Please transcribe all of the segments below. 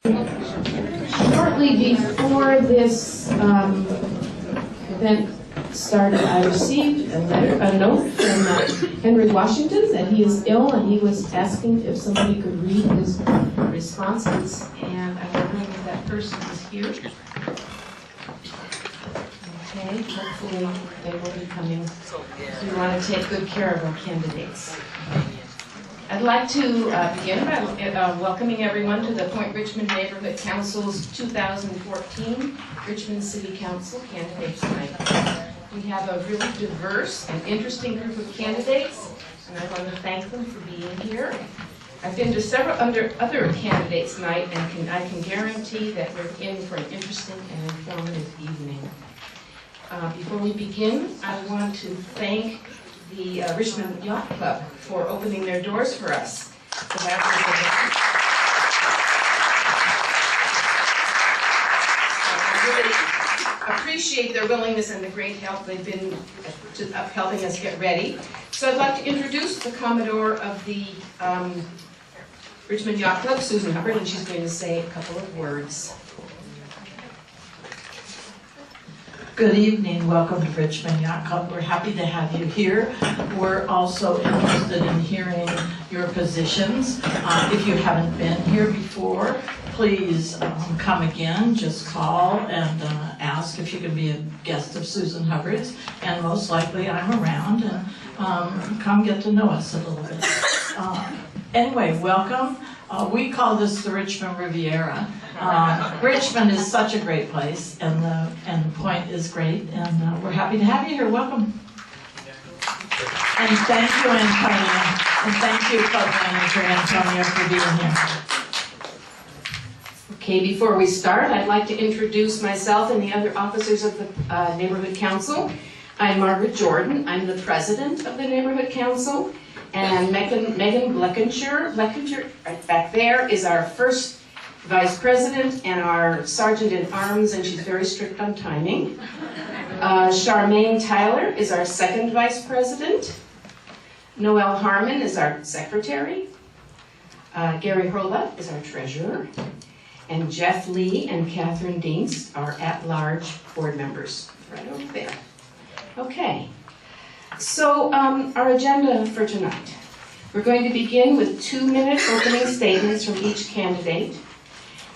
Shortly before this event started, I received a note from Henry Washington that he is ill, and he was asking if somebody could read his responses, and I'm wondering if that person is here. Okay, hopefully they will be coming. So we want to take good care of our candidates. I'd like to begin by welcoming everyone to the Point Richmond Neighborhood Council's 2014 Richmond City Council Candidates Night. We have a really diverse and interesting group of candidates, and I want to thank them for being here. I've been to several other candidates night, and I can guarantee that we're in for an interesting and informative evening. Before we begin, I want to thank the Richmond Yacht Club for opening their doors for us. So that I really appreciate their willingness and the great help they've been helping us get ready. So I'd like to introduce the Commodore of the Richmond Yacht Club, Susan Hubbard, and she's going to say a couple of words. Good evening. Welcome to Richmond Yacht Club. We're happy to have you here. We're also interested in hearing your positions. If you haven't been here before, please come again. Just call and ask if you can be a guest of Susan Hubbard's. And most likely I'm around, and come get to know us a little bit. Anyway, welcome. We call this the Richmond Riviera. Richmond is such a great place, and the Point is great, and we're happy to have you here. Welcome. And thank you, Antonia. And thank you, Club Manager Antonia, for being here. Okay, before we start, I'd like to introduce myself and the other officers of the Neighborhood Council. I'm Margaret Jordan. I'm the president of the Neighborhood Council. And Megan Bleckenshire right back there is our first vice president and our sergeant in arms, and she's very strict on timing. Charmaine Tyler is our second vice president. Noelle Harmon is our secretary. Gary Hurlbut is our treasurer. And Jeff Lee and Catherine Dienst are at-large board members, right over there. Okay. So our agenda for tonight. We're going to begin with 2-minute opening statements from each candidate.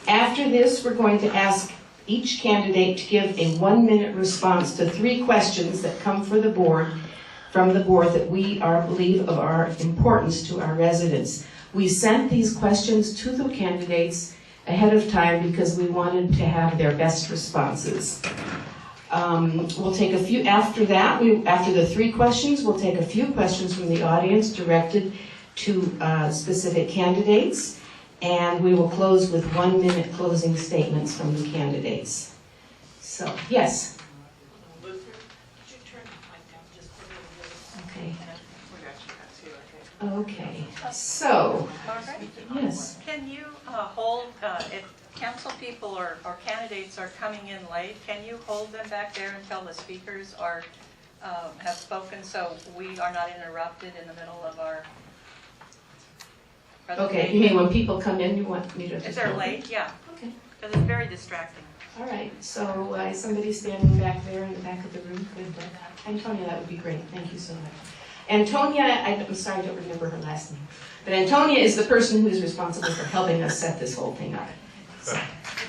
After this, we're going to ask each candidate to give a 1-minute response to 3 questions that come from the board that we believe of our importance to our residents. We sent these questions to the candidates ahead of time because we wanted to have their best responses. We'll take a few, after the 3 questions, we'll take a few questions from the audience directed to specific candidates, and we will close with 1-minute closing statements from the candidates. So, yes? Luther, could you turn the mic down just a little bit? Okay. We got you, Okay. So, Margaret? yes. Can you hold, if council people or candidates are coming in late, can you hold them back there until the speakers have spoken so we are not interrupted in the middle of our presentation? Okay, you mean when people come in, you want me to... If they're late, yeah. Okay. Because it's very distracting. All right, so somebody standing back there in the back of the room could... Antonia, that would be great. Thank you so much. Antonia, I'm sorry, I don't remember her last name. But Antonia is the person who's responsible for helping us set this whole thing up. So,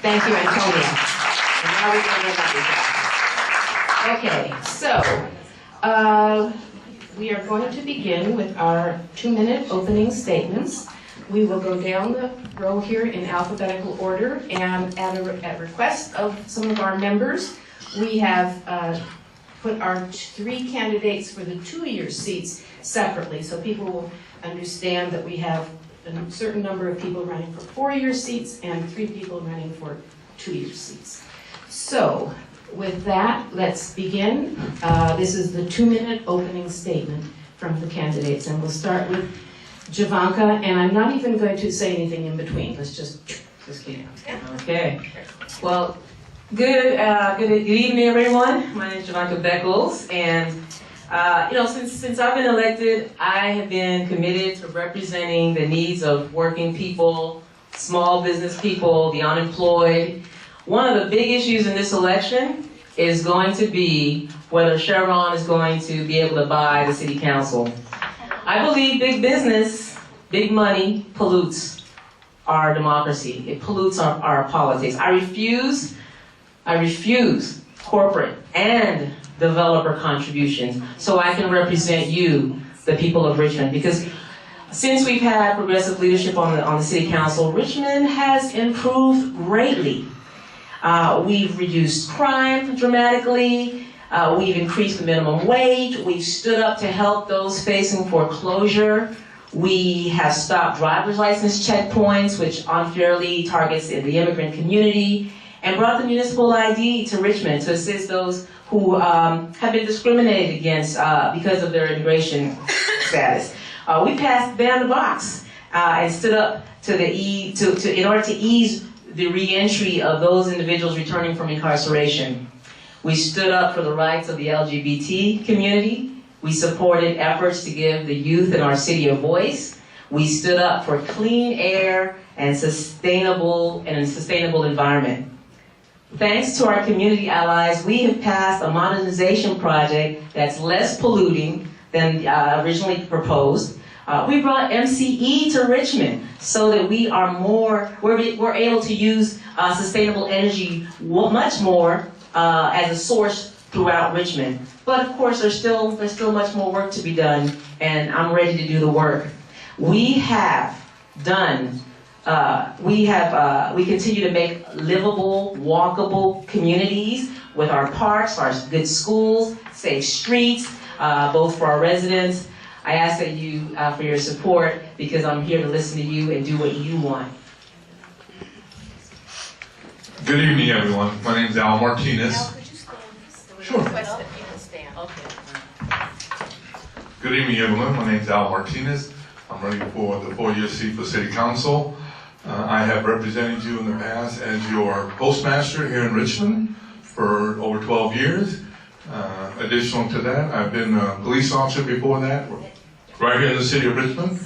thank you, Antonia. And now we're going to Okay, so we are going to begin with our 2-minute opening statements. We will go down the row here in alphabetical order, and at request of some of our members, we have put our 3 candidates for the 2-year seats separately, so people will understand that we have a certain number of people running for 4-year seats and 3 people running for 2-year seats. So, with that, let's begin. This is the 2-minute opening statement from the candidates, and we'll start with Javanka, and I'm not even going to say anything in between. Let's just keep it. Okay. Well, good evening, everyone. My name is Javanka Beckles, and since I've been elected, I have been committed to representing the needs of working people small business people, the unemployed. One of the big issues in this election is going to be whether Chevron is going to be able to buy the city council. I believe big business, big money pollutes our democracy. It pollutes our politics. I refuse corporate and developer contributions so I can represent you, the people of Richmond. Because since we've had progressive leadership on the city council, Richmond has improved greatly. We've reduced crime dramatically. We've increased the minimum wage. We've stood up to help those facing foreclosure. We have stopped driver's license checkpoints, which unfairly targets the immigrant community, and brought the municipal ID to Richmond to assist those who have been discriminated against because of their immigration status. We passed ban the box and stood up in order to ease the re-entry of those individuals returning from incarceration. We stood up for the rights of the LGBT community. We supported efforts to give the youth in our city a voice. We stood up for clean air and a sustainable environment. Thanks to our community allies, we have passed a modernization project that's less polluting than originally proposed. We brought MCE to Richmond so that we're able to use sustainable energy much more as a source throughout Richmond. But of course, there's still much more work to be done, and I'm ready to do the work. We continue to make livable, walkable communities with our parks, our good schools, safe streets, both for our residents. I ask that you for your support because I'm here to listen to you and do what you want. Good evening, everyone. My name is Al Martinez. Al, could you stand? Sure. Request that people stand. Okay. Good evening, everyone. My name is Al Martinez. I'm running for the 4-year seat for City Council. I have represented you in the past as your postmaster here in Richmond for over 12 years. Additional to that, I've been a police officer before that, right here in the city of Richmond,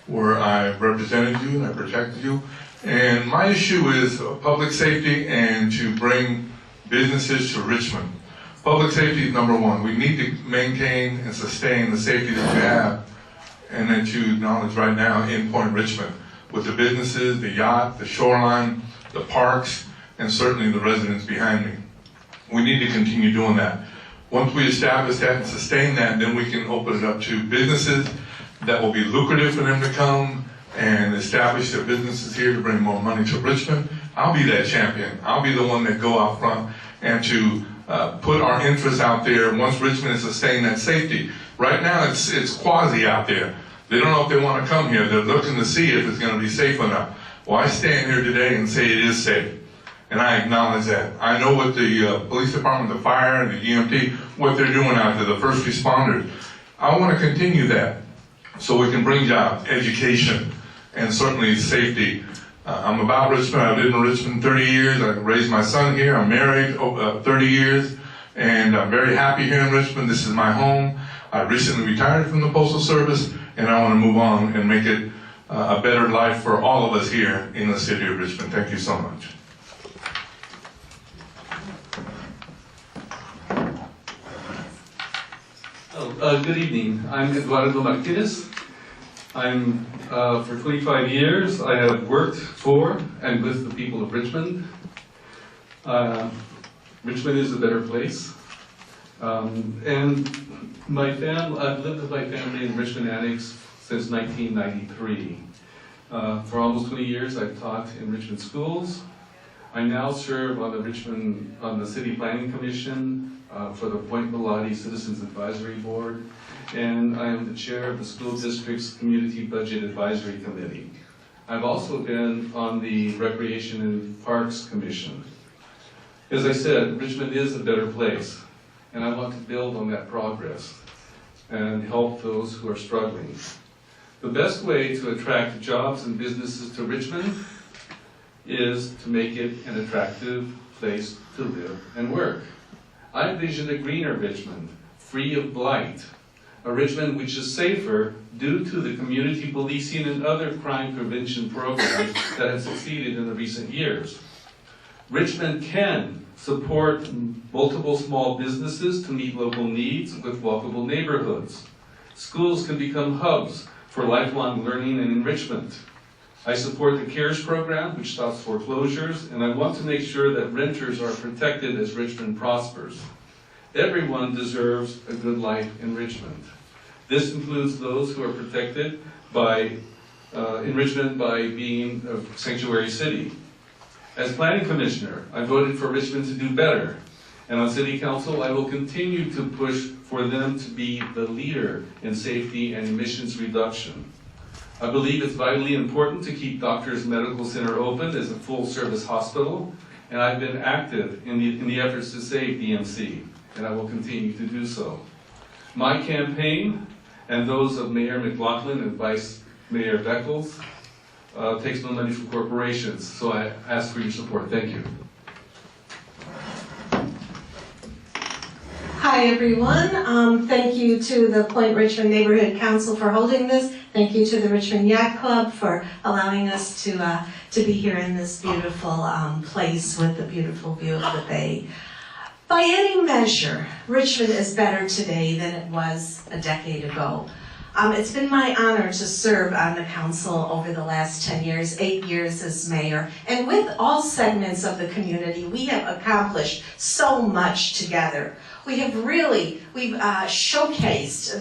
where I represented you and I protected you. And my issue is public safety and to bring businesses to Richmond. Public safety is number one. We need to maintain and sustain the safety that you have and that you acknowledge right now in Point Richmond with the businesses, the yacht, the shoreline, the parks, and certainly the residents behind me. We need to continue doing that. Once we establish that and sustain that, then we can open it up to businesses that will be lucrative for them to come and establish their businesses here to bring more money to Richmond. I'll be that champion. I'll be the one that go out front and to put our interests out there once Richmond has sustained that safety. Right now it's quasi out there. They don't know if they want to come here. They're looking to see if it's going to be safe enough. Well, I stand here today and say it is safe. And I acknowledge that. I know what the police department, the fire, and the EMT, what they're doing out there, the first responders. I want to continue that so we can bring jobs, education, and certainly safety. I'm about Richmond. I've lived in Richmond 30 years. I raised my son here. I'm married 30 years. And I'm very happy here in Richmond. This is my home. I recently retired from the Postal Service, and I want to move on and make it a better life for all of us here in the city of Richmond. Thank you so much. Good evening. I'm Eduardo Martinez. I'm for 25 years. I have worked for and with the people of Richmond. Richmond is a better place. And I've lived with my family in Richmond Annex since 1993. For almost 20 years, I've taught in Richmond schools. I now serve on the City Planning Commission for the Point Richmond Citizens Advisory Board, and I am the chair of the school district's Community Budget Advisory Committee. I've also been on the Recreation and Parks Commission. As I said, Richmond is a better place, and I want to build on that progress and help those who are struggling. The best way to attract jobs and businesses to Richmond is to make it an attractive place to live and work. I envision a greener Richmond, free of blight, a Richmond which is safer due to the community policing and other crime prevention programs that have succeeded in the recent years. Richmond can support multiple small businesses to meet local needs with walkable neighborhoods. Schools can become hubs for lifelong learning and enrichment. I support the CARES program, which stops foreclosures, and I want to make sure that renters are protected as Richmond prospers. Everyone deserves a good life in Richmond. This includes those who are protected by, in Richmond by being a sanctuary city. As planning commissioner, I voted for Richmond to do better, and on city council, I will continue to push for them to be the leader in safety and emissions reduction. I believe it's vitally important to keep Doctors Medical Center open as a full-service hospital, and I've been active in the efforts to save DMC, and I will continue to do so. My campaign, and those of Mayor McLaughlin and Vice Mayor Beckles, takes no money from corporations, so I ask for your support. Thank you. Hi, everyone. Thank you to the Point Richmond Neighborhood Council for holding this. Thank you to the Richmond Yacht Club for allowing us to be here in this beautiful place with the beautiful view of the bay. By any measure, Richmond is better today than it was a decade ago. It's been my honor to serve on the council over the last 10 years, 8 years as mayor. And with all segments of the community, we have accomplished so much together. We've showcased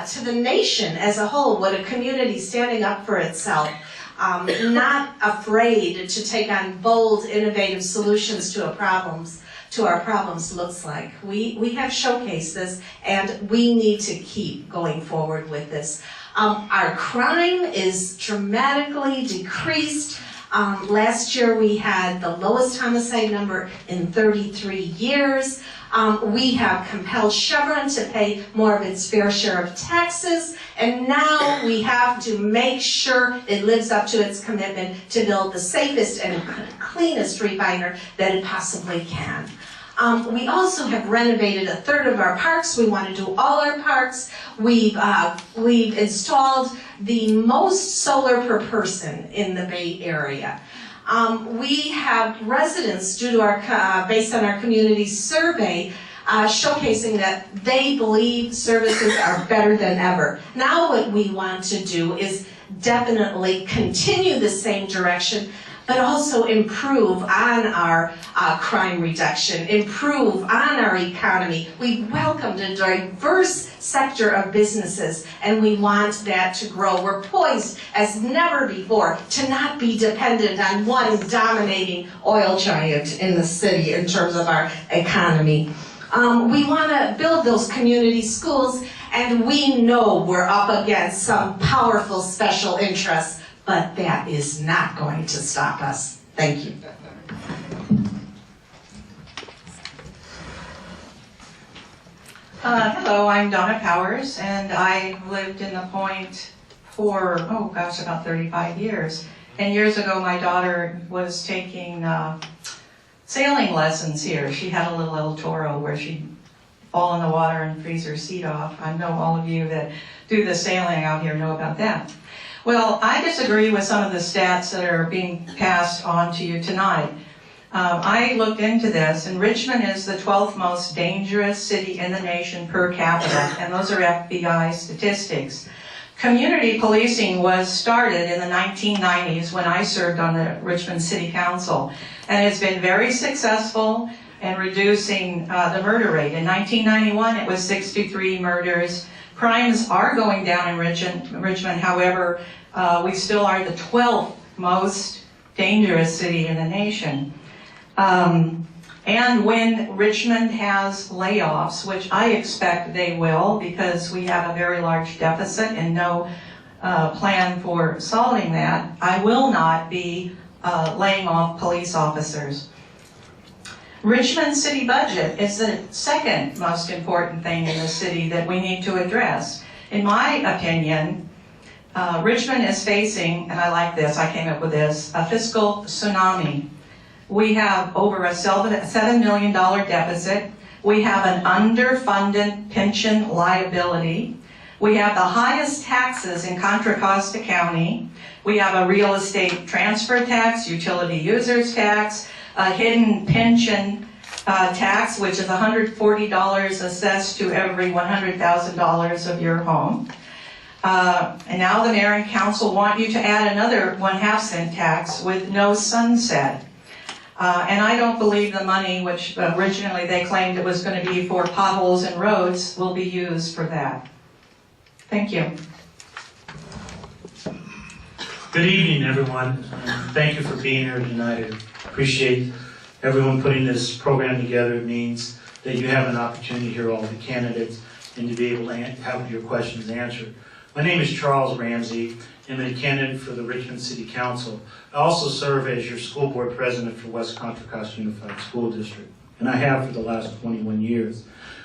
to the nation as a whole what a community standing up for itself, not afraid to take on bold, innovative solutions to our problems looks like. We have showcased this, and we need to keep going forward with this. Our crime is dramatically decreased. Last year we had the lowest homicide number in 33 years. We have compelled Chevron to pay more of its fair share of taxes, and now we have to make sure it lives up to its commitment to build the safest and cleanest refiner that it possibly can. We also have renovated a third of our parks. We want to do all our parks. We've installed the most solar per person in the Bay Area. We have residents, due to our based on our community survey, showcasing that they believe services are better than ever. Now what we want to do is definitely continue the same direction, but also improve on our crime reduction, improve on our economy. We welcomed a diverse sector of businesses, and we want that to grow. We're poised as never before to not be dependent on one dominating oil giant in the city in terms of our economy. We want to build those community schools, and we know we're up against some powerful special interests, but that is not going to stop us. Thank you. Hello, I'm Donna Powers, and I lived in the Point for, about 35 years. And years ago, my daughter was taking sailing lessons here. She had a little El Toro where she'd fall in the water and freeze her seat off. I know all of you that do the sailing out here know about that. Well, I disagree with some of the stats that are being passed on to you tonight. I looked into this, and Richmond is the 12th most dangerous city in the nation per capita, and those are FBI statistics. Community policing was started in the 1990s when I served on the Richmond City Council, and it's been very successful in reducing the murder rate. In 1991, it was 63 murders. Crimes are going down in Richmond, however, we still are the 12th most dangerous city in the nation. And when Richmond has layoffs, which I expect they will because we have a very large deficit and no plan for solving that, I will not be laying off police officers. Richmond city budget is the second most important thing in the city that we need to address. In my opinion, Richmond is facing, and I like this, I came up with this, a fiscal tsunami. We have over a $7 million deficit. We have an underfunded pension liability. We have the highest taxes in Contra Costa County. We have a real estate transfer tax, utility users tax, a hidden pension tax, which is $140 assessed to every $100,000 of your home. And now the mayor and council want you to add another 1/2 cent tax with no sunset. And I don't believe the money, which originally they claimed it was going to be for potholes and roads, will be used for that. Thank you. Good evening, everyone. Thank you for being here tonight. I appreciate everyone putting this program together. It means that you have an opportunity to hear all the candidates and to be able to have your questions answered. My name is Charles Ramsey. I'm a candidate for the Richmond City Council. I also serve as your school board president for West Contra Costa Unified School District, and I have for the last 21 years.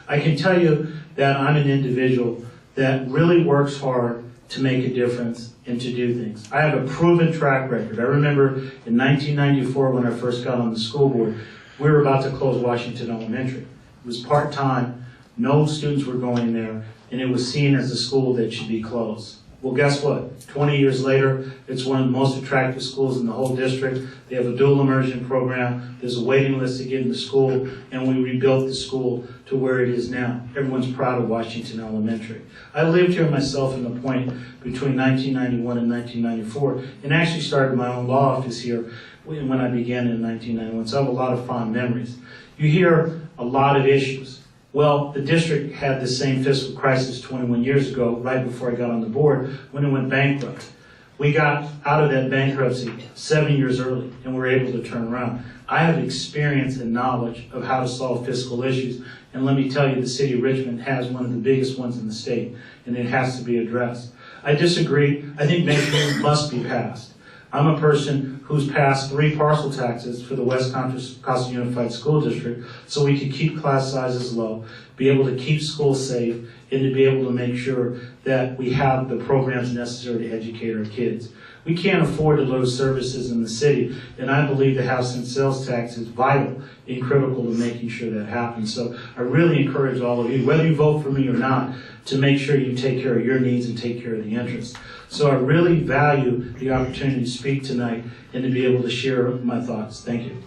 I can tell you that I'm an individual that really works hard to make a difference and to do things. I have a proven track record. I remember in 1994 when I first got on the school board, we were about to close Washington Elementary. It was part-time, no students were going there, and it was seen as a school that should be closed. Well, guess what? 20 years later, it's one of the most attractive schools in the whole district. They have a dual immersion program. There's a waiting list to get into school, and we rebuilt the school to where it is now. Everyone's proud of Washington Elementary. I lived here myself in the Point between 1991 and 1994, and actually started my own law office here when I began in 1991, so I have a lot of fond memories. You hear a lot of issues. Well, the district had the same fiscal crisis 21 years ago, right before I got on the board, when it went bankrupt. We got out of that bankruptcy 7 years early, and we were able to turn around. I have experience and knowledge of how to solve fiscal issues, and let me tell you, the city of Richmond has one of the biggest ones in the state, and it has to be addressed. I disagree. I think Measure must be passed. I'm a person who's passed 3 parcel taxes for the West Contra Costa Unified School District so we could keep class sizes low, be able to keep schools safe, and to be able to make sure that we have the programs necessary to educate our kids. We can't afford to lose services in the city, and I believe the house and sales tax is vital and critical to making sure that happens. So I really encourage all of you, whether you vote for me or not, to make sure you take care of your needs and take care of the interests. So I really value the opportunity to speak tonight and to be able to share my thoughts. Thank you.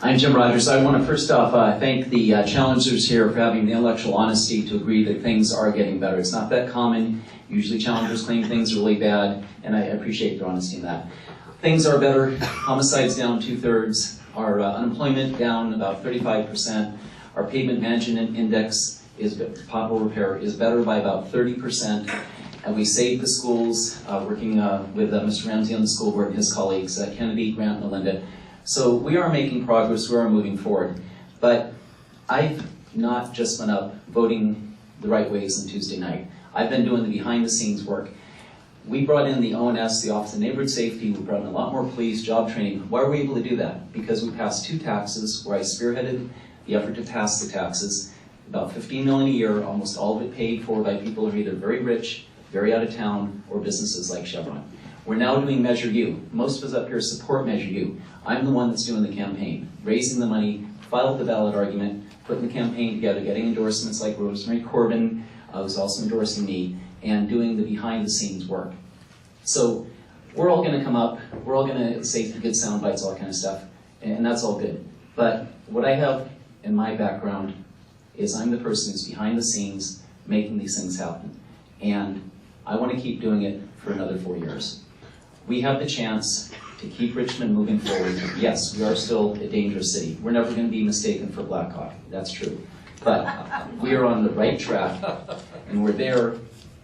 I'm Jim Rogers. I want to first off thank the challengers here for having the intellectual honesty to agree that things are getting better. It's not that common. Usually challengers claim things are really bad, and I appreciate their honesty in that. Things are better. Homicides down 2/3. Our unemployment down about 35%. Our pavement management index pothole repair is better by about 30%. And we saved the schools, working with Mr. Ramsey on the school board and his colleagues, Kennedy, Grant, and Melinda. So we are making progress, we are moving forward. But I've not just been up voting the right ways on Tuesday night. I've been doing the behind the scenes work. We brought in the ONS, the Office of Neighborhood Safety, we brought in a lot more police, job training. Why were we able to do that? Because we passed 2 taxes where I spearheaded the effort to pass the taxes. About $15 million a year, almost all of it paid for by people who are either very rich, very out of town, or businesses like Chevron. We're now doing Measure U. Most of us up here support Measure U. I'm the one that's doing the campaign, raising the money, filed the ballot argument, putting the campaign together, getting endorsements like Rosemary Corbin, who's also endorsing me, and doing the behind-the-scenes work. So we're all going to come up, we're all going to say good sound bites, all that kind of stuff, and that's all good. But what I have in my background is I'm the person who's behind the scenes making these things happen. And I want to keep doing it for another 4 years. We have the chance to keep Richmond moving forward. Yes, we are still a dangerous city. We're never going to be mistaken for Blackhawk. That's true. But we are on the right track, and we're there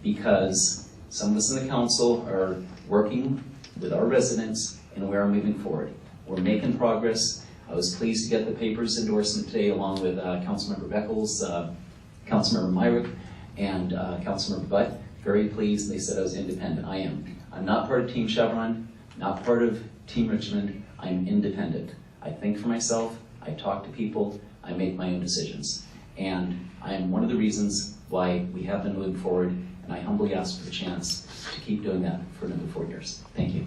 because some of us in the council are working with our residents, and we are moving forward. We're making progress. I was pleased to get the paper's endorsement today along with Councilmember Beckles, Councilmember Myrick, and Councilmember Butt. Very pleased. They said I was independent. I am. I'm not part of Team Chevron, not part of Team Richmond. I'm independent. I think for myself. I talk to people. I make my own decisions. And I am one of the reasons why we have been moving forward, and I humbly ask for the chance to keep doing that for another 4 years. Thank you.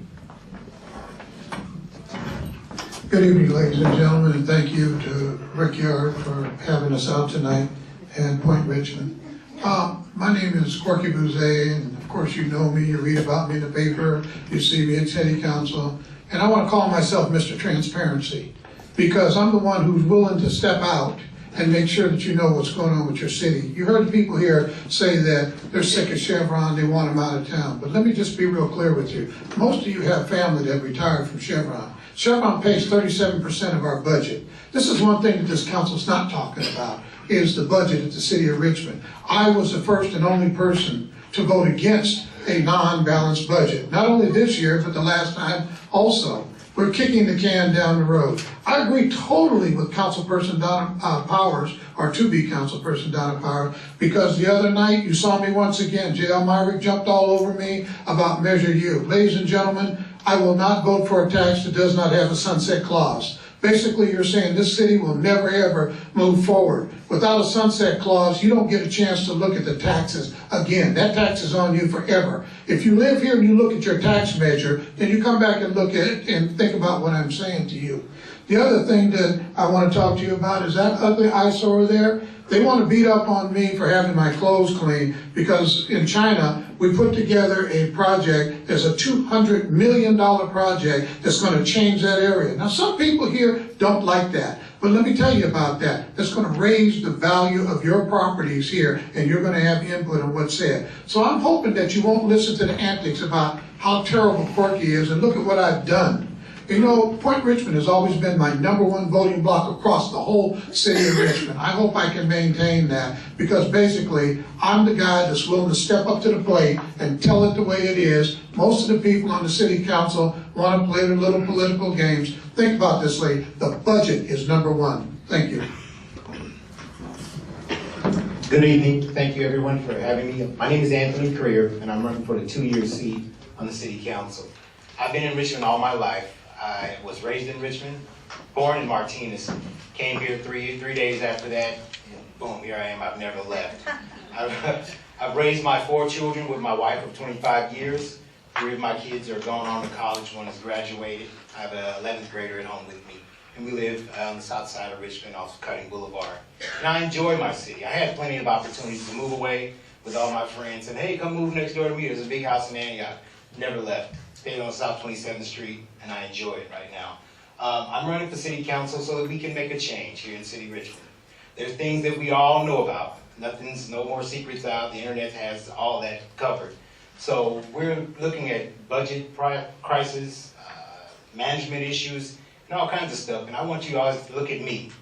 Good evening, ladies and gentlemen, and thank you to Rick Yard for having us out tonight and Point Richmond. My name is Corky Bouzet, and of course you know me, you read about me in the paper, you see me at City Council, and I want to call myself Mr. Transparency because I'm the one who's willing to step out and make sure that you know what's going on with your city. You heard the people here say that they're sick of Chevron, they want them out of town, but let me just be real clear with you. Most of you have family that retired from Chevron. Chevron pays 37% of our budget. This is one thing that this council's not talking about, is the budget at the city of Richmond. I was the first and only person to vote against a non-balanced budget. Not only this year, but the last time also. We're kicking the can down the road. I agree totally with Councilperson Donna Powers, or to-be Councilperson Donna Powers, because the other night you saw me once again. J.L. Myrick jumped all over me about Measure U. Ladies and gentlemen, I will not vote for a tax that does not have a sunset clause. Basically, you're saying this city will never, ever move forward. Without a sunset clause, you don't get a chance to look at the taxes again. That tax is on you forever. If you live here and you look at your tax measure, then you come back and look at it and think about what I'm saying to you. The other thing that I want to talk to you about is that ugly eyesore there. They want to beat up on me for having my clothes clean because in China, we put together a project, there's a $200 million project that's going to change that area. Now, some people here don't like that, but let me tell you about that. That's going to raise the value of your properties here, and you're going to have input on what's said. So I'm hoping that you won't listen to the antics about how terrible Corky is and look at what I've done. You know, Point Richmond has always been my #1 voting block across the whole city of Richmond. I hope I can maintain that because basically I'm the guy that's willing to step up to the plate and tell it the way it is. Most of the people on the city council want to play their little political games. Think about this, lady. The budget is #1. Thank you. Good evening. Thank you everyone for having me. My name is Anthony Career and I'm running for the 2-year seat on the city council. I've been in Richmond all my life. I was raised in Richmond, born in Martinez, came here three days after that, and boom, here I am, I've never left. I've raised my 4 children with my wife of 25 years. 3 of my kids are going on to college, 1 has graduated. I have an 11th grader at home with me. And we live on the south side of Richmond, off Cutting Boulevard. And I enjoy my city. I had plenty of opportunities to move away with all my friends and hey, come move next door to me, there's a big house in Antioch. Never left. Stayed on South 27th Street, and I enjoy it right now. I'm running for city council so that we can make a change here in City Richmond. There's things that we all know about. No more secrets out. The internet has all that covered. So we're looking at budget crisis, management issues, and all kinds of stuff. And I want you all to look at me.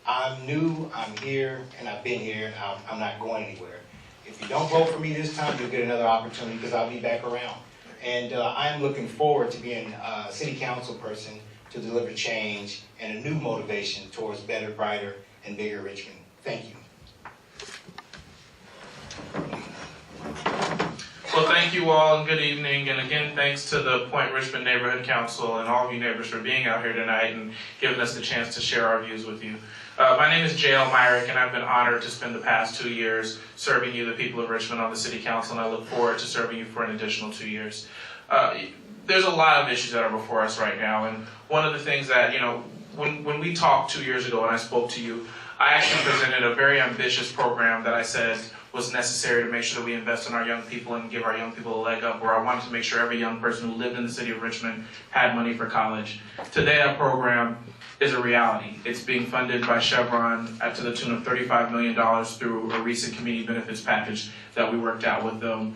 I'm new, I'm here, and I've been here, and I'm not going anywhere. If you don't vote for me this time, you'll get another opportunity because I'll be back around. And I'm looking forward to being a city council person to deliver change and a new motivation towards better, brighter, and bigger Richmond. Thank you. Well, thank you all and good evening. And again, thanks to the Point Richmond Neighborhood Council and all of you neighbors for being out here tonight and giving us the chance to share our views with you. My name is J.L. Myrick, and I've been honored to spend the past 2 years serving you, the people of Richmond, on the City Council, and I look forward to serving you for an additional 2 years. There's a lot of issues that are before us right now, and one of the things that, when we talked 2 years ago and I spoke to you, I actually presented a very ambitious program that I said was necessary to make sure that we invest in our young people and give our young people a leg up, where I wanted to make sure every young person who lived in the city of Richmond had money for college. Today, that program is a reality. It's being funded by Chevron to the tune of $35 million through a recent community benefits package that we worked out with them.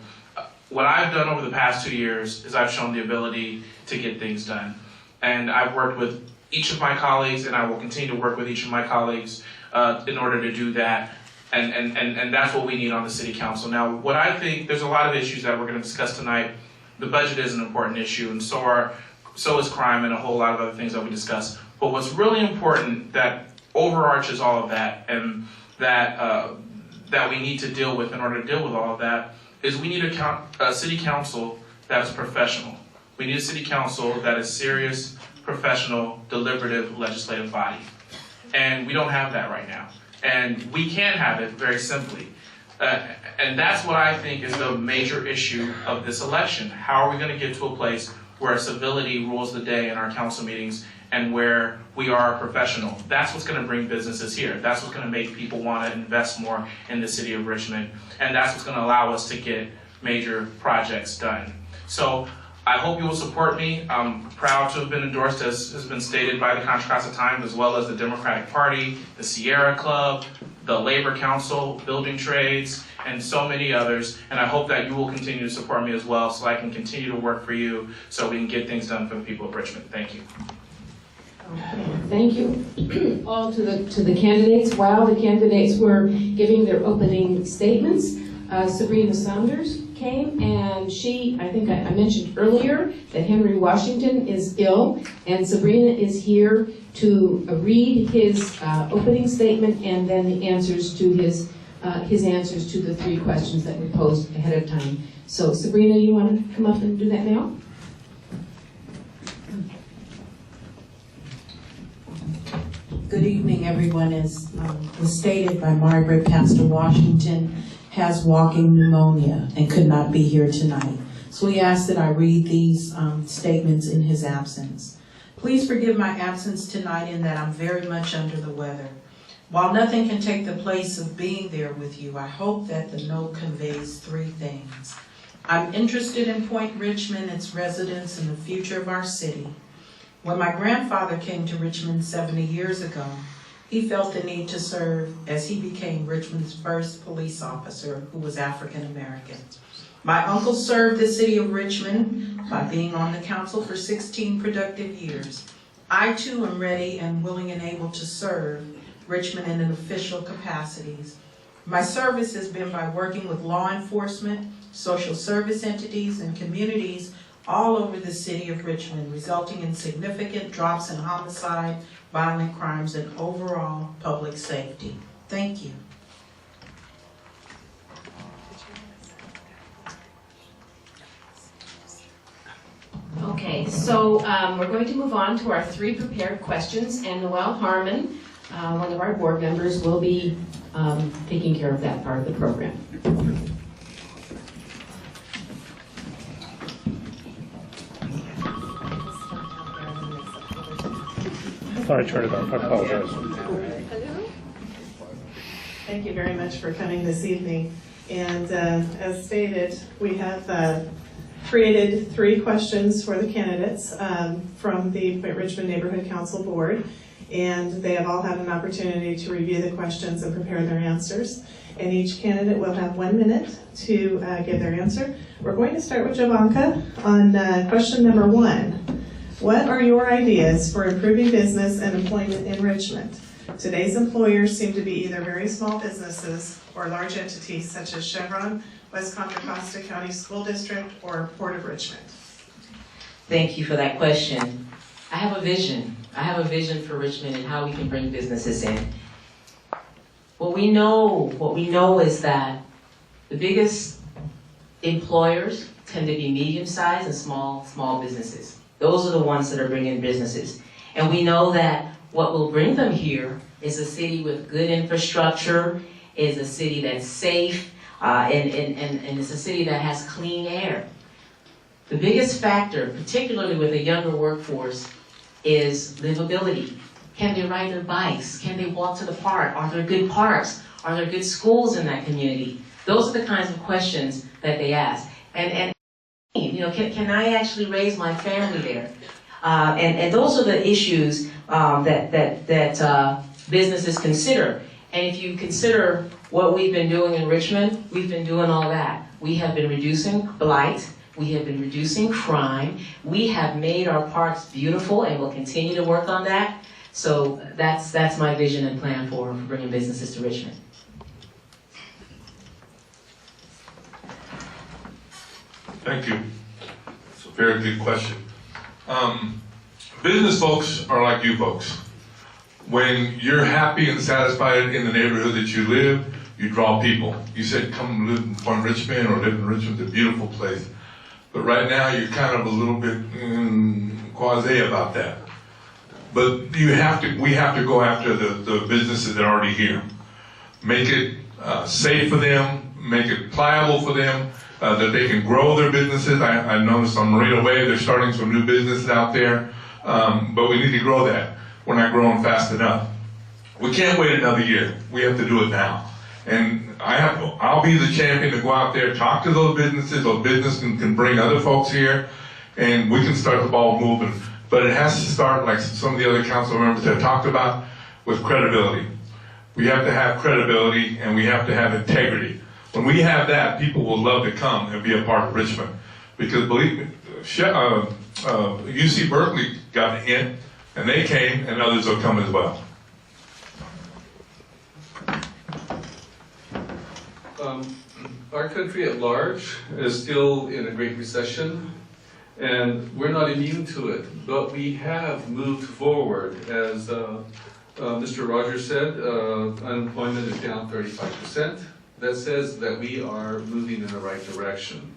What I've done over the past 2 years is I've shown the ability to get things done. And I've worked with each of my colleagues, and I will continue to work with each of my colleagues in order to do that. And that's what we need on the City Council. Now, what I think, there's a lot of issues that we're going to discuss tonight. The budget is an important issue, and so is crime and a whole lot of other things that we discuss. But what's really important that overarches all of that and that we need to deal with in order to deal with all of that is we need a City Council that's professional. We need a City Council that is serious, professional, deliberative, legislative body. And we don't have that right now. And we can have it very simply. And that's what I think is the major issue of this election. How are we going to get to a place where civility rules the day in our council meetings and where we are professional. That's what's going to bring businesses here. That's what's going to make people want to invest more in the city of Richmond. And that's what's going to allow us to get major projects done. So I hope you will support me. I'm proud to have been endorsed, as has been stated by the Contra Costa Times, as well as the Democratic Party, the Sierra Club, the Labor Council, Building Trades, and so many others. And I hope that you will continue to support me as well, so I can continue to work for you, so we can get things done for the people of Richmond. Thank you. Thank you all to the candidates. While the candidates were giving their opening statements, Sabrina Saunders came, and I think I mentioned earlier that Henry Washington is ill, and Sabrina is here to read his opening statement and then the answers to his answers to the 3 questions that were posed ahead of time. So Sabrina, you want to come up and do that now? Good evening, everyone. As was stated by Margaret, Pastor Washington has walking pneumonia and could not be here tonight. So we ask that I read these statements in his absence. Please forgive my absence tonight in that I'm very much under the weather. While nothing can take the place of being there with you, I hope that the note conveys 3 things. I'm interested in Point Richmond, its residents, and the future of our city. When my grandfather came to Richmond 70 years ago, he felt the need to serve as he became Richmond's first police officer who was African American. My uncle served the city of Richmond by being on the council for 16 productive years. I too am ready and willing and able to serve Richmond in an official capacities. My service has been by working with law enforcement, social service entities, and communities all over the city of Richmond, resulting in significant drops in homicide, violent crimes, and overall public safety. Thank you. Okay, so we're going to move on to our 3 prepared questions, and Noel Harmon, one of our board members, will be taking care of that part of the program. I turned it off. I apologize. Hello. Thank you very much for coming this evening. And as stated, we have created 3 questions for the candidates from the Point Richmond Neighborhood Council Board. And they have all had an opportunity to review the questions and prepare their answers. And each candidate will have 1 minute to give their answer. We're going to start with Jovanka on question number 1. What are your ideas for improving business and employment in Richmond? Today's employers seem to be either very small businesses or large entities such as Chevron, West Contra Costa County School District, or Port of Richmond. Thank you for that question. I have a vision. I have a vision for Richmond and how we can bring businesses in. What we know is that the biggest employers tend to be medium-sized and small businesses. Those are the ones that are bringing businesses. And we know that what will bring them here is a city with good infrastructure, is a city that's safe, and it's a city that has clean air. The biggest factor, particularly with a younger workforce, is livability. Can they ride their bikes? Can they walk to the park? Are there good parks? Are there good schools in that community? Those are the kinds of questions that they ask. And you know, can I actually raise my family there? And those are the issues that businesses consider. And if you consider what we've been doing in Richmond, we've been doing all that. We have been reducing blight. We have been reducing crime. We have made our parks beautiful and will continue to work on that. So that's my vision and plan for bringing businesses to Richmond. Thank you. It's a very good question. Business folks are like you folks. When you're happy and satisfied in the neighborhood that you live, you draw people. You said come live in Point Richmond or live in Richmond, it's a beautiful place. But right now you're kind of a little bit quasi about that. But we have to go after the businesses that are already here. Make it safe for them, make it pliable for them, that they can grow their businesses. I noticed on Marina Way, they're starting some new businesses out there, but we need to grow that. We're not growing fast enough. We can't wait another year. We have to do it now. And I'll be the champion to go out there, talk to those businesses. Those businesses can bring other folks here, and we can start the ball moving. But it has to start, like some of the other council members have talked about, with credibility. We have to have credibility, and we have to have integrity. When we have that, people will love to come and be a part of Richmond. Because believe me, UC Berkeley got in, and they came, and others will come as well. Our country at large is still in a great recession, and we're not immune to it, but we have moved forward. As Mr. Rogers said, unemployment is down 35%. That says that we are moving in the right direction.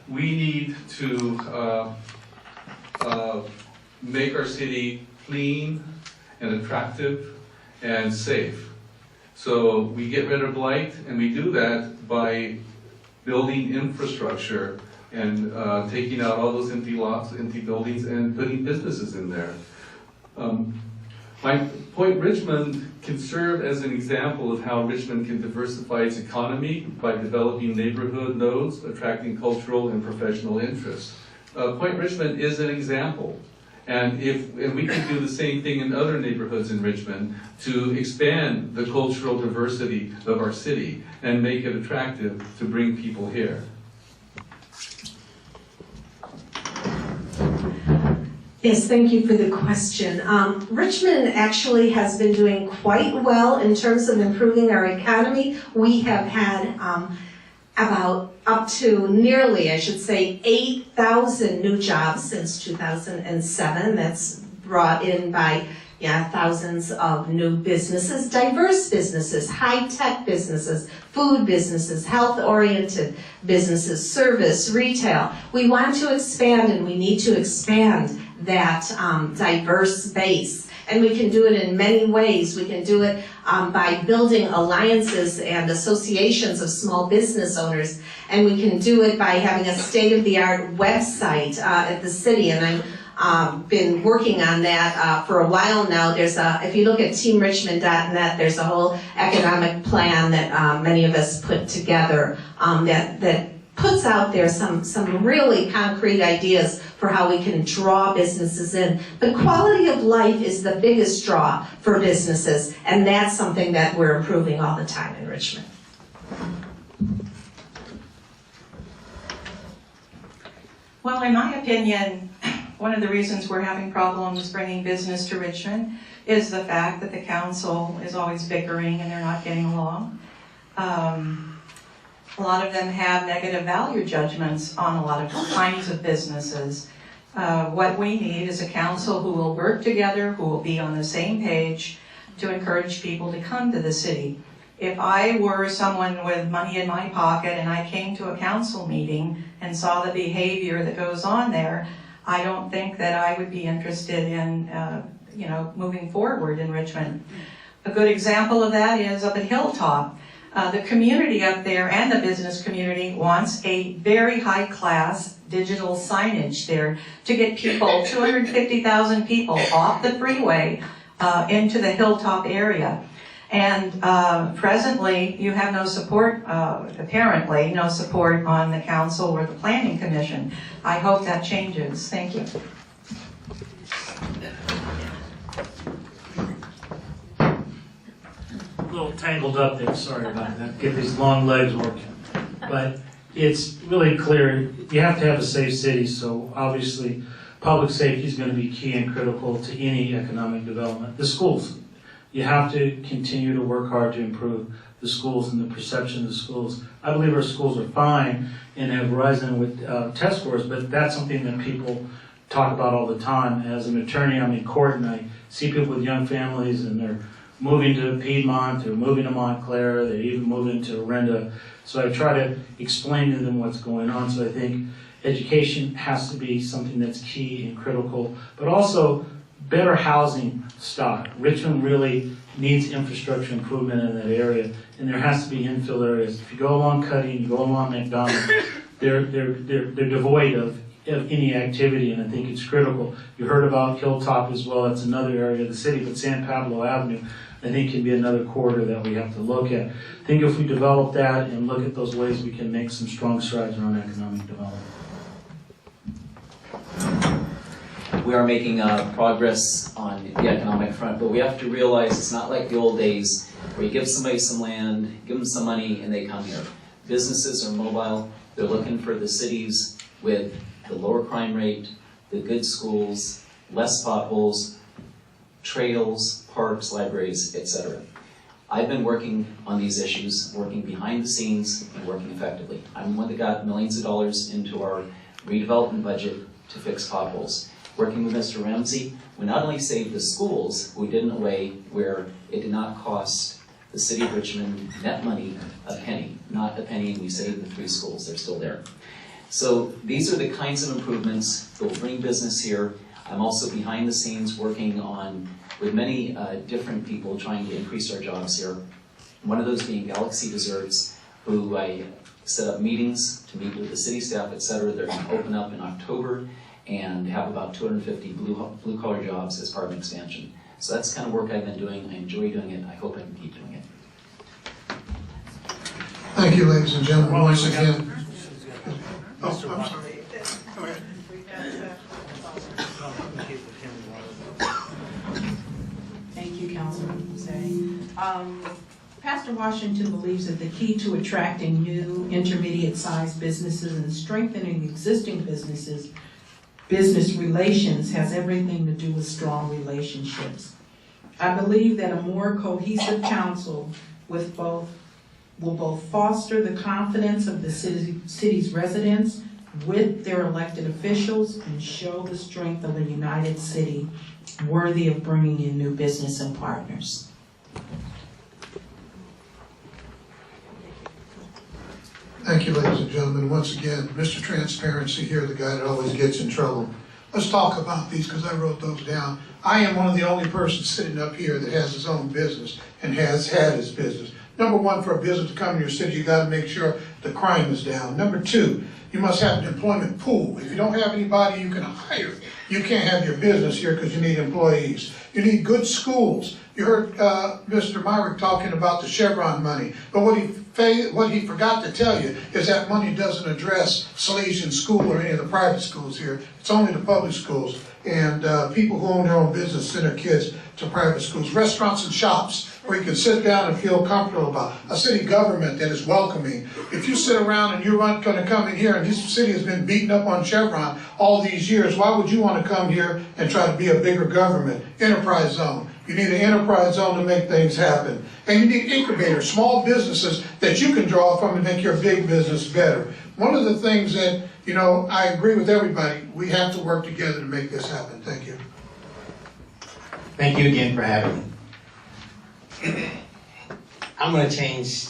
We need to make our city clean and attractive and safe. So we get rid of blight, and we do that by building infrastructure and taking out all those empty lots, empty buildings, and putting businesses in there. Point Richmond can serve as an example of how Richmond can diversify its economy by developing neighborhood nodes, attracting cultural and professional interests. Point Richmond is an example. And we can do the same thing in other neighborhoods in Richmond to expand the cultural diversity of our city and make it attractive to bring people here. Yes, thank you for the question. Richmond actually has been doing quite well in terms of improving our economy. We have had about up to nearly, I should say, 8,000 new jobs since 2007. That's brought in by thousands of new businesses, diverse businesses, high-tech businesses, food businesses, health-oriented businesses, service, retail. We want to expand, and we need to expand that diverse base. And we can do it in many ways. We can do it by building alliances and associations of small business owners. And we can do it by having a state-of-the-art website at the city. And I've been working on that for a while now. There's if you look at teamrichmond.net, there's a whole economic plan that many of us put together that puts out there some really concrete ideas for how we can draw businesses in. But quality of life is the biggest draw for businesses, and that's something that we're improving all the time in Richmond. Well, in my opinion, one of the reasons we're having problems bringing business to Richmond is the fact that the council is always bickering and they're not getting along. A lot of them have negative value judgments on a lot of kinds of businesses. What we need is a council who will work together, who will be on the same page to encourage people to come to the city. If I were someone with money in my pocket and I came to a council meeting and saw the behavior that goes on there, I don't think that I would be interested in moving forward in Richmond. A good example of that is up at Hilltop. The community up there and the business community wants a very high-class digital signage there to get people, 250,000 people off the freeway into the Hilltop area. And presently, you have no support, apparently, no support on the council or the planning commission. I hope that changes. Thank you. A little tangled up there, sorry about that. Get these long legs working. But it's really clear, you have to have a safe city, so obviously public safety is going to be key and critical to any economic development. The schools, you have to continue to work hard to improve the schools and the perception of the schools. I believe our schools are fine and have risen with test scores, but that's something that people talk about all the time. As an attorney, I'm in court and I see people with young families and they're moving to Piedmont, they're moving to Montclair, they're even moving to Orinda. So I try to explain to them what's going on. So I think education has to be something that's key and critical, but also better housing stock. Richmond really needs infrastructure improvement in that area, and there has to be infill areas. If you go along Cutting, you go along McDonald, they're devoid of any activity, and I think it's critical. You heard about Hilltop as well. That's another area of the city, but San Pablo Avenue, I think, can be another corridor that we have to look at. I think if we develop that and look at those ways, we can make some strong strides around economic development. We are making progress on the economic front, but we have to realize it's not like the old days where you give somebody some land, give them some money, and they come here. Businesses are mobile. They're looking for the cities with the lower crime rate, the good schools, less potholes, trails, parks, libraries, etc. I've been working on these issues, working behind the scenes and working effectively. I'm the one that got millions of dollars into our redevelopment budget to fix potholes. Working with Mr. Ramsey, we not only saved the schools, we did it in a way where it did not cost the city of Richmond net money a penny, not a penny, and we saved the 3 schools. They're still there. So these are the kinds of improvements that will bring business here. I'm also behind the scenes working on with many different people trying to increase our jobs here. One of those being Galaxy Desserts, who I set up meetings to meet with the city staff, etc. They're going to open up in October and have about 250 blue-collar jobs as part of an expansion. So that's the kind of work I've been doing. I enjoy doing it. I hope I can keep doing it. Thank you, ladies and gentlemen, once again. Oh, I'm sorry. Go ahead. Thank you, Councilman Jose. Pastor Washington believes that the key to attracting new intermediate-sized businesses and strengthening existing business relations has everything to do with strong relationships. I believe that a more cohesive council with will both foster the confidence of the city's residents with their elected officials and show the strength of a united city worthy of bringing in new business and partners. Thank you, ladies and gentlemen. Once again, Mr. Transparency here, the guy that always gets in trouble. Let's talk about these because I wrote those down. I am one of the only persons sitting up here that has his own business and has had his business. Number one, for a business to come to your city, you got to make sure the crime is down. Number two, you must have an employment pool. If you don't have anybody you can hire, you can't have your business here because you need employees. You need good schools. You heard Mr. Myrick talking about the Chevron money, but what he forgot to tell you is that money doesn't address Salesian School or any of the private schools here. It's only the public schools, and people who own their own business send their kids to private schools. Restaurants and shops where you can sit down and feel comfortable about. A city government that is welcoming. If you sit around and you're not going to come in here, and this city has been beaten up on Chevron all these years, why would you want to come here and try to be a bigger government? Enterprise zone. You need an enterprise zone to make things happen. And you need incubators, small businesses that you can draw from and make your big business better. One of the things that, I agree with everybody, we have to work together to make this happen. Thank you. Thank you again for having me. I'm going to change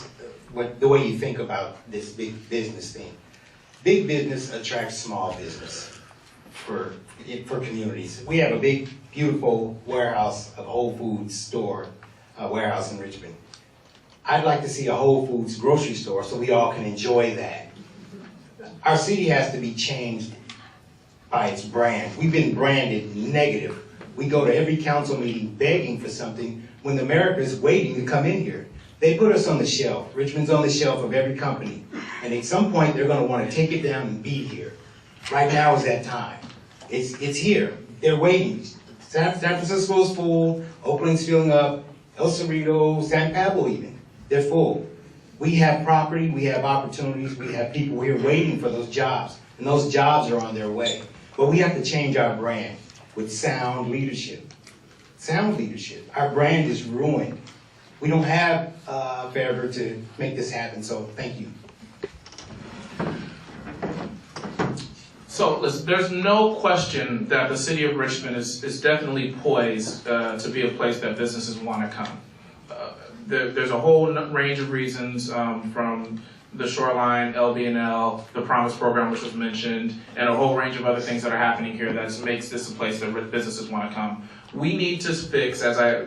the way you think about this big business thing. Big business attracts small business for communities. We have a big, beautiful warehouse of Whole Foods store, warehouse in Richmond. I'd like to see a Whole Foods grocery store so we all can enjoy that. Our city has to be changed by its brand. We've been branded negative. We go to every council meeting begging for something when America is waiting to come in here. They put us on the shelf. Richmond's on the shelf of every company. And at some point, they're going to want to take it down and be here. Right now is that time. It's here. They're waiting. San Francisco's full. Oakland's filling up. El Cerrito, San Pablo even. They're full. We have property. We have opportunities. We have people here waiting for those jobs. And those jobs are on their way. But we have to change our brand with sound leadership. Sound leadership. Our brand is ruined. We don't have Fairver to make this happen, so thank you. So listen, there's no question that the city of Richmond is definitely poised to be a place that businesses want to come. There's a whole range of reasons from the Shoreline, LBNL, the Promise Program, which was mentioned, and a whole range of other things that are happening here that makes this a place that businesses want to come. We need to fix, as I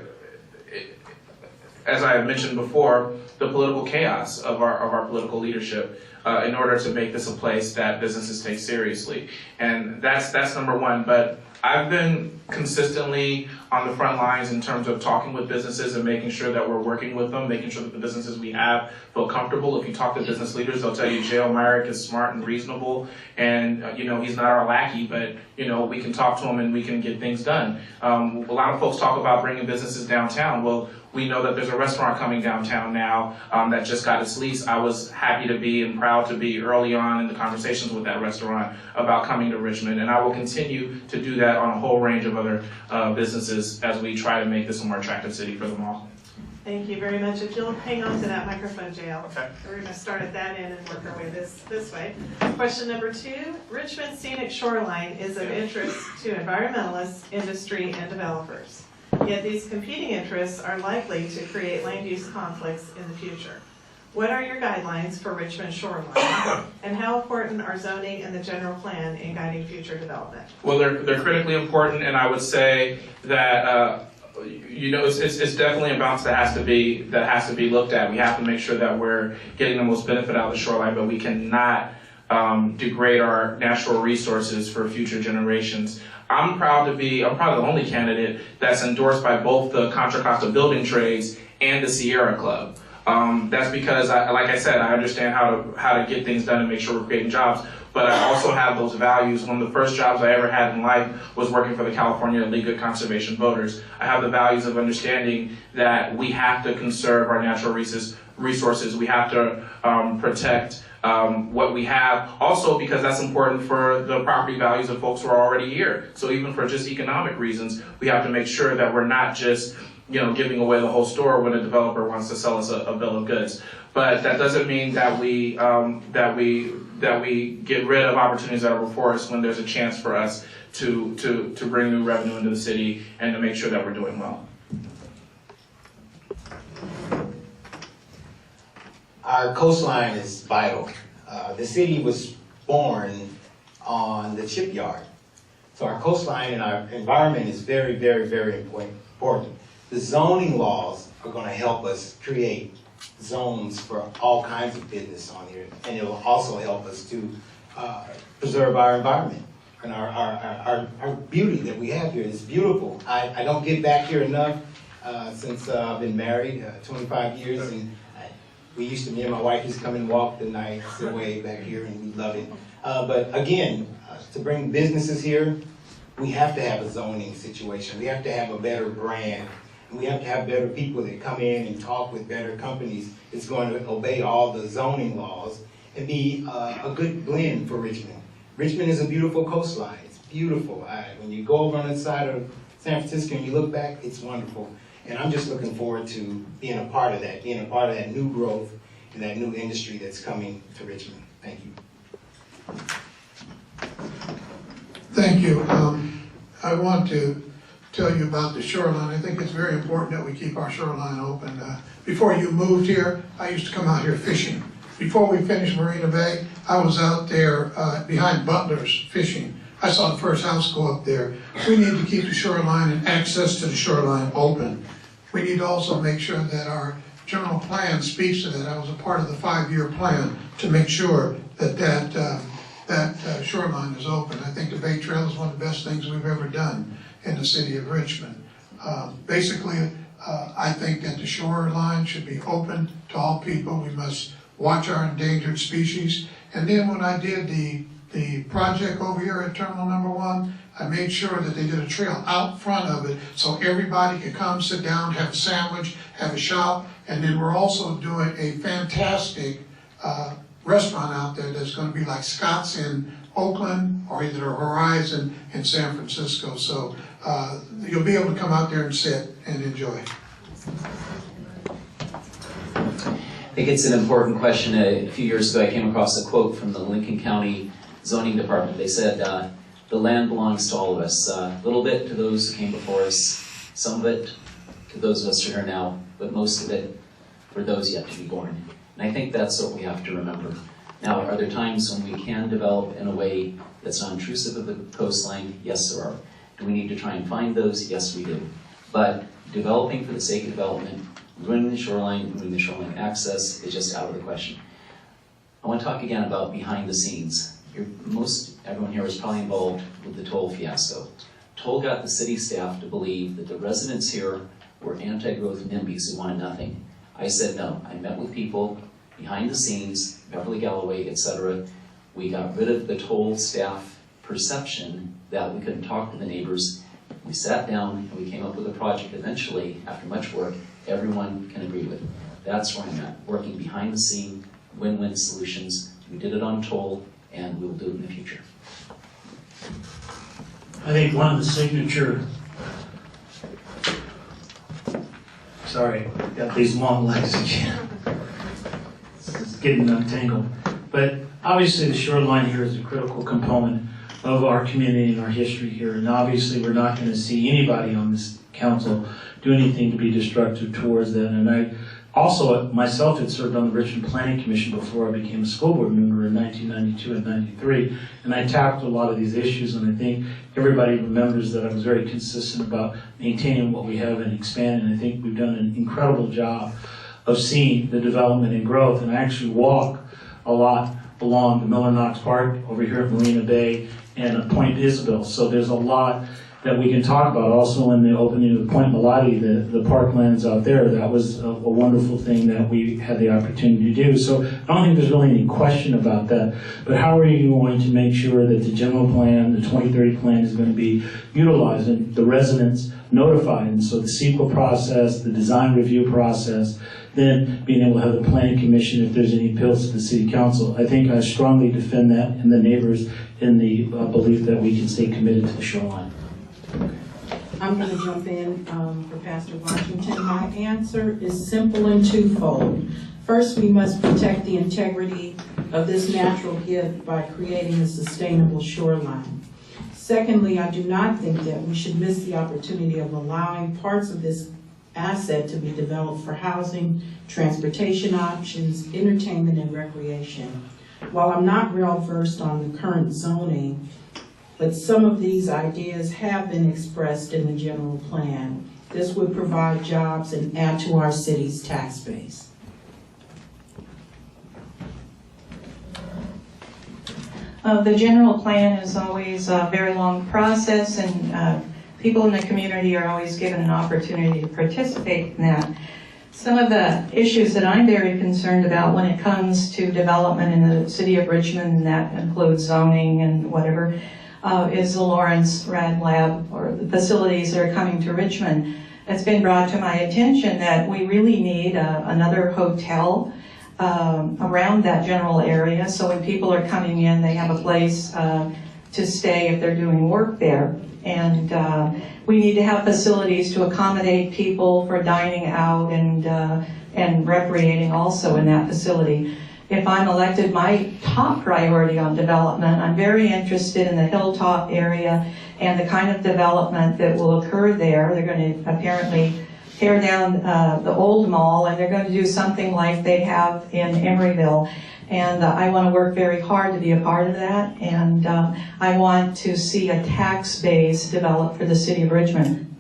mentioned before, the political chaos of our political leadership. in order to make this a place that businesses take seriously. And that's number one. But I've been consistently on the front lines in terms of talking with businesses and making sure that we're working with them, making sure that the businesses we have feel comfortable. If you talk to business leaders, they'll tell you J.L. Myrick is smart and reasonable, and he's not our lackey, but we can talk to him and we can get things done. A lot of folks talk about bringing businesses downtown. Well, we know that there's a restaurant coming downtown now that just got its lease. I was happy to be and proud to be early on in the conversations with that restaurant about coming to Richmond, and I will continue to do that on a whole range of other businesses as we try to make this a more attractive city for them all. Thank you very much. If you'll hang on to that microphone, JL. Okay. We're going to start at that end and work our way this way. Question number 2, Richmond's scenic shoreline is of interest to environmentalists, industry, and developers. Yet these competing interests are likely to create land use conflicts in the future. What are your guidelines for Richmond shoreline, and how important are zoning and the general plan in guiding future development? Well, they're critically important, and I would say that it's definitely a balance that has to be looked at. We have to make sure that we're getting the most benefit out of the shoreline, but we cannot degrade our natural resources for future generations. I'm proud of the only candidate that's endorsed by both the Contra Costa Building Trades and the Sierra Club. That's because, like I said, I understand how to get things done and make sure we're creating jobs, but I also have those values. One of the first jobs I ever had in life was working for the California League of Conservation Voters. I have the values of understanding that we have to conserve our natural resources. We have to protect what we have, also because that's important for the property values of folks who are already here. So even for just economic reasons, we have to make sure that we're not just giving away the whole store when a developer wants to sell us a bill of goods. But that doesn't mean that we get rid of opportunities that are before us when there's a chance for us to bring new revenue into the city and to make sure that we're doing well. Our coastline is vital. The city was born on the shipyard. So our coastline and our environment is very, very, very important. The zoning laws are going to help us create zones for all kinds of business on here, and it will also help us to preserve our environment and our beauty that we have here. It's beautiful. I don't get back here enough since I've been married 25 years, and me and my wife used to come and walk the nights away back here, and we love it. But again, to bring businesses here, we have to have a zoning situation. We have to have a better brand. And we have to have better people that come in and talk with better companies that's going to obey all the zoning laws and be a good blend for Richmond. Richmond is a beautiful coastline. It's beautiful. When you go over on the side of San Francisco and you look back, it's wonderful. And I'm just looking forward to being a part of that, new growth and that new industry that's coming to Richmond. Thank you. Thank you. I want to tell you about the shoreline. I think it's very important that we keep our shoreline open. Before you moved here, I used to come out here fishing. Before we finished Marina Bay, I was out there behind Butler's fishing. I saw the first house go up there. We need to keep the shoreline and access to the shoreline open. We need to also make sure that our general plan speaks to that. I was a part of the 5-year plan to make sure that shoreline is open. I think the Bay Trail is one of the best things we've ever done in the city of Richmond. Basically, I think that the shoreline should be open to all people. We must watch our endangered species. And then when I did the project over here at Terminal Number 1, I made sure that they did a trail out front of it so everybody could come, sit down, have a sandwich, have a shop. And then we're also doing a fantastic restaurant out there that's going to be like Scott's in Oakland or either Horizon in San Francisco. So you'll be able to come out there and sit and enjoy. I think it's an important question. A few years ago I came across a quote from the Lincoln County Zoning Department. They said, the land belongs to all of us. A little bit to those who came before us, some of it to those of us who are here now, but most of it for those yet to be born. And I think that's what we have to remember. Now, are there times when we can develop in a way that's not intrusive of the coastline? Yes, there are. Do we need to try and find those? Yes, we do. But developing for the sake of development, ruining the shoreline access is just out of the question. I want to talk again about behind the scenes. Most everyone here is probably involved with the toll fiasco. Toll got the city staff to believe that the residents here were anti-growth NIMBYs who wanted nothing. I said no. I met with people behind the scenes, Beverly Galloway, etc. We got rid of the toll staff perception that we couldn't talk to the neighbors. We sat down and we came up with a project eventually, after much work, everyone can agree with. That's where I'm at, working behind the scene, win-win solutions. We did it on toll, and we will do it in the future. I think one of the signature, sorry, got these long legs again. It's getting untangled. But obviously the shoreline here is a critical component of our community and our history here. And obviously we're not going to see anybody on this council do anything to be destructive towards that. And I also, myself, had served on the Richmond Planning Commission before I became a school board member in 1992 and 93, and I tackled a lot of these issues, and I think everybody remembers that I was very consistent about maintaining what we have and expanding. I think we've done an incredible job of seeing the development and growth, and I actually walk a lot along the Miller Knox Park over here at Marina Bay and at Point Isabel, so there's a lot that we can talk about. Also in the opening of Point Melody, the parklands out there, that was a wonderful thing that we had the opportunity to do. So I don't think there's really any question about that. But how are you going to make sure that the general plan, the 2030 plan, is going to be utilized and the residents notified? And so the CEQA process, the design review process, then being able to have the planning commission if there's any appeals to the city council. I think I strongly defend that and the neighbors in the belief that we can stay committed to the shoreline. I'm going to jump in for Pastor Washington. My answer is simple and twofold. First, we must protect the integrity of this natural gift by creating a sustainable shoreline. Secondly, I do not think that we should miss the opportunity of allowing parts of this asset to be developed for housing, transportation options, entertainment, and recreation. While I'm not well versed on the current zoning, but some of these ideas have been expressed in the general plan. This would provide jobs and add to our city's tax base. The general plan is always a very long process, and people in the community are always given an opportunity to participate in that. Some of the issues that I'm very concerned about when it comes to development in the city of Richmond, and that includes zoning and whatever, is the Lawrence Rad Lab, or the facilities that are coming to Richmond. It's been brought to my attention that we really need another hotel around that general area, so when people are coming in, they have a place to stay if they're doing work there. And we need to have facilities to accommodate people for dining out and recreating also in that facility. If I'm elected, my top priority on development, I'm very interested in the Hilltop area and the kind of development that will occur there. They're going to apparently tear down the old mall, and they're going to do something like they have in Emeryville. And I want to work very hard to be a part of that. And I want to see a tax base developed for the city of Richmond.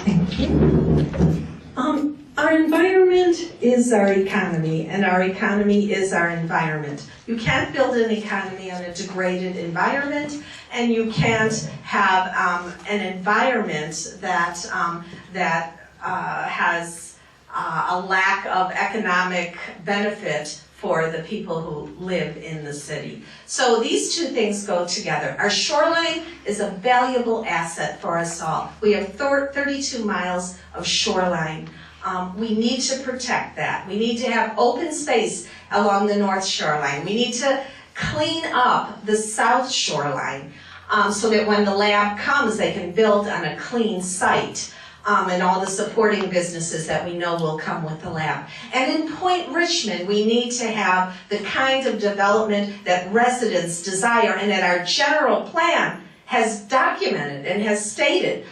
Thank you. Our environment is our economy, and our economy is our environment. You can't build an economy on a degraded environment, and you can't have an environment that has a lack of economic benefit for the people who live in the city. So these two things go together. Our shoreline is a valuable asset for us all. We have 32 miles of shoreline. We need to protect that. We need to have open space along the north shoreline. We need to clean up the south shoreline so that when the lab comes, they can build on a clean site. And all the supporting businesses that we know will come with the lab. And in Point Richmond, we need to have the kind of development that residents desire and that our general plan has documented and has stated.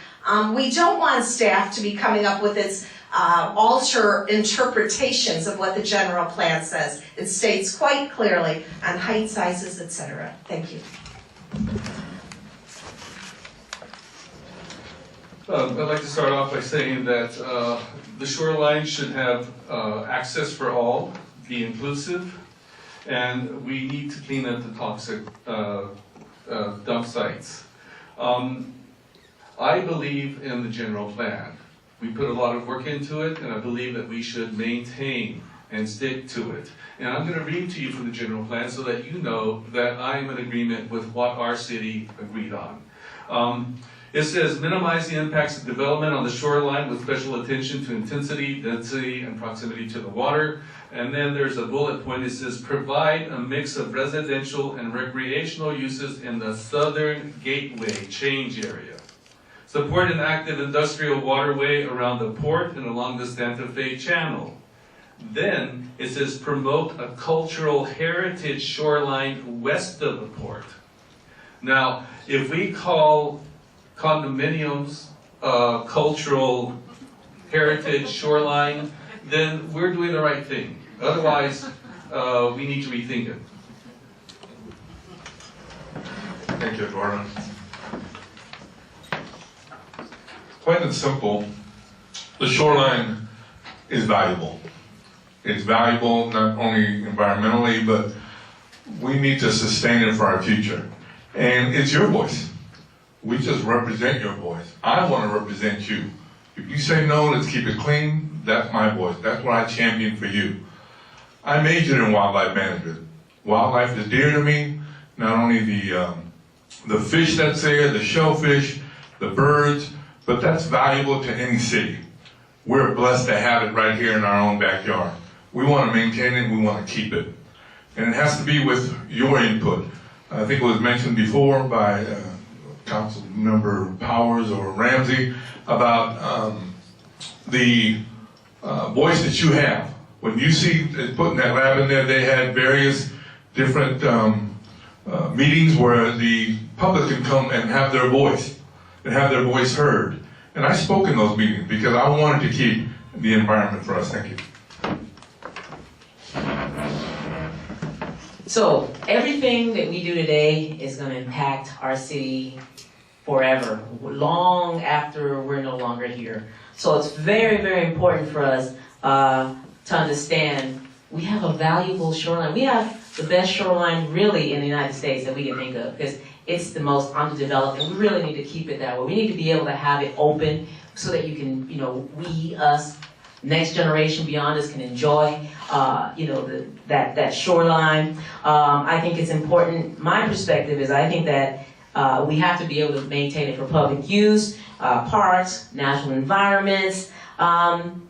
We don't want staff to be coming up with its alter interpretations of what the general plan says. It states quite clearly on height, sizes, etc. Thank you. I'd like to start off by saying that the shoreline should have access for all. be inclusive, and we need to clean up the toxic dump sites. I believe in the general plan. We put a lot of work into it, and I believe that we should maintain and stick to it. And I'm going to read to you from the general plan so that you know that I am in agreement with what our city agreed on. It says, minimize the impacts of development on the shoreline with special attention to intensity, density, and proximity to the water. And then there's a bullet point that says, provide a mix of residential and recreational uses in the southern gateway change area. Support an active industrial waterway around the port and along the Santa Fe Channel. Then it says, promote a cultural heritage shoreline west of the port. Now, if we call condominiums cultural heritage shoreline, then we're doing the right thing. Otherwise, we need to rethink it. Thank you, Eduardo. Plain and simple, the shoreline is valuable. It's valuable not only environmentally, but we need to sustain it for our future. And it's your voice. We just represent your voice. I want to represent you. If you say no, let's keep it clean, that's my voice. That's what I champion for you. I majored in wildlife management. Wildlife is dear to me, not only the fish that's there, the shellfish, the birds, but that's valuable to any city. We're blessed to have it right here in our own backyard. We want to maintain it, we want to keep it. And it has to be with your input. I think it was mentioned before by Council Member Powers or Ramsey about the voice that you have. When you see putting that lab in there, they had various different meetings where the public can come and have their voice heard. And I spoke in those meetings because I wanted to keep the environment for us. Thank you. So everything that we do today is going to impact our city forever, long after we're no longer here. So it's very, very important for us to understand we have a valuable shoreline. We have the best shoreline really in the United States that we can think of because it's the most underdeveloped, and we really need to keep it that way. We need to be able to have it open so that you can, we, us, next generation beyond us can enjoy, that shoreline. I think it's important. My perspective is I think that we have to be able to maintain it for public use, parks, natural environments, and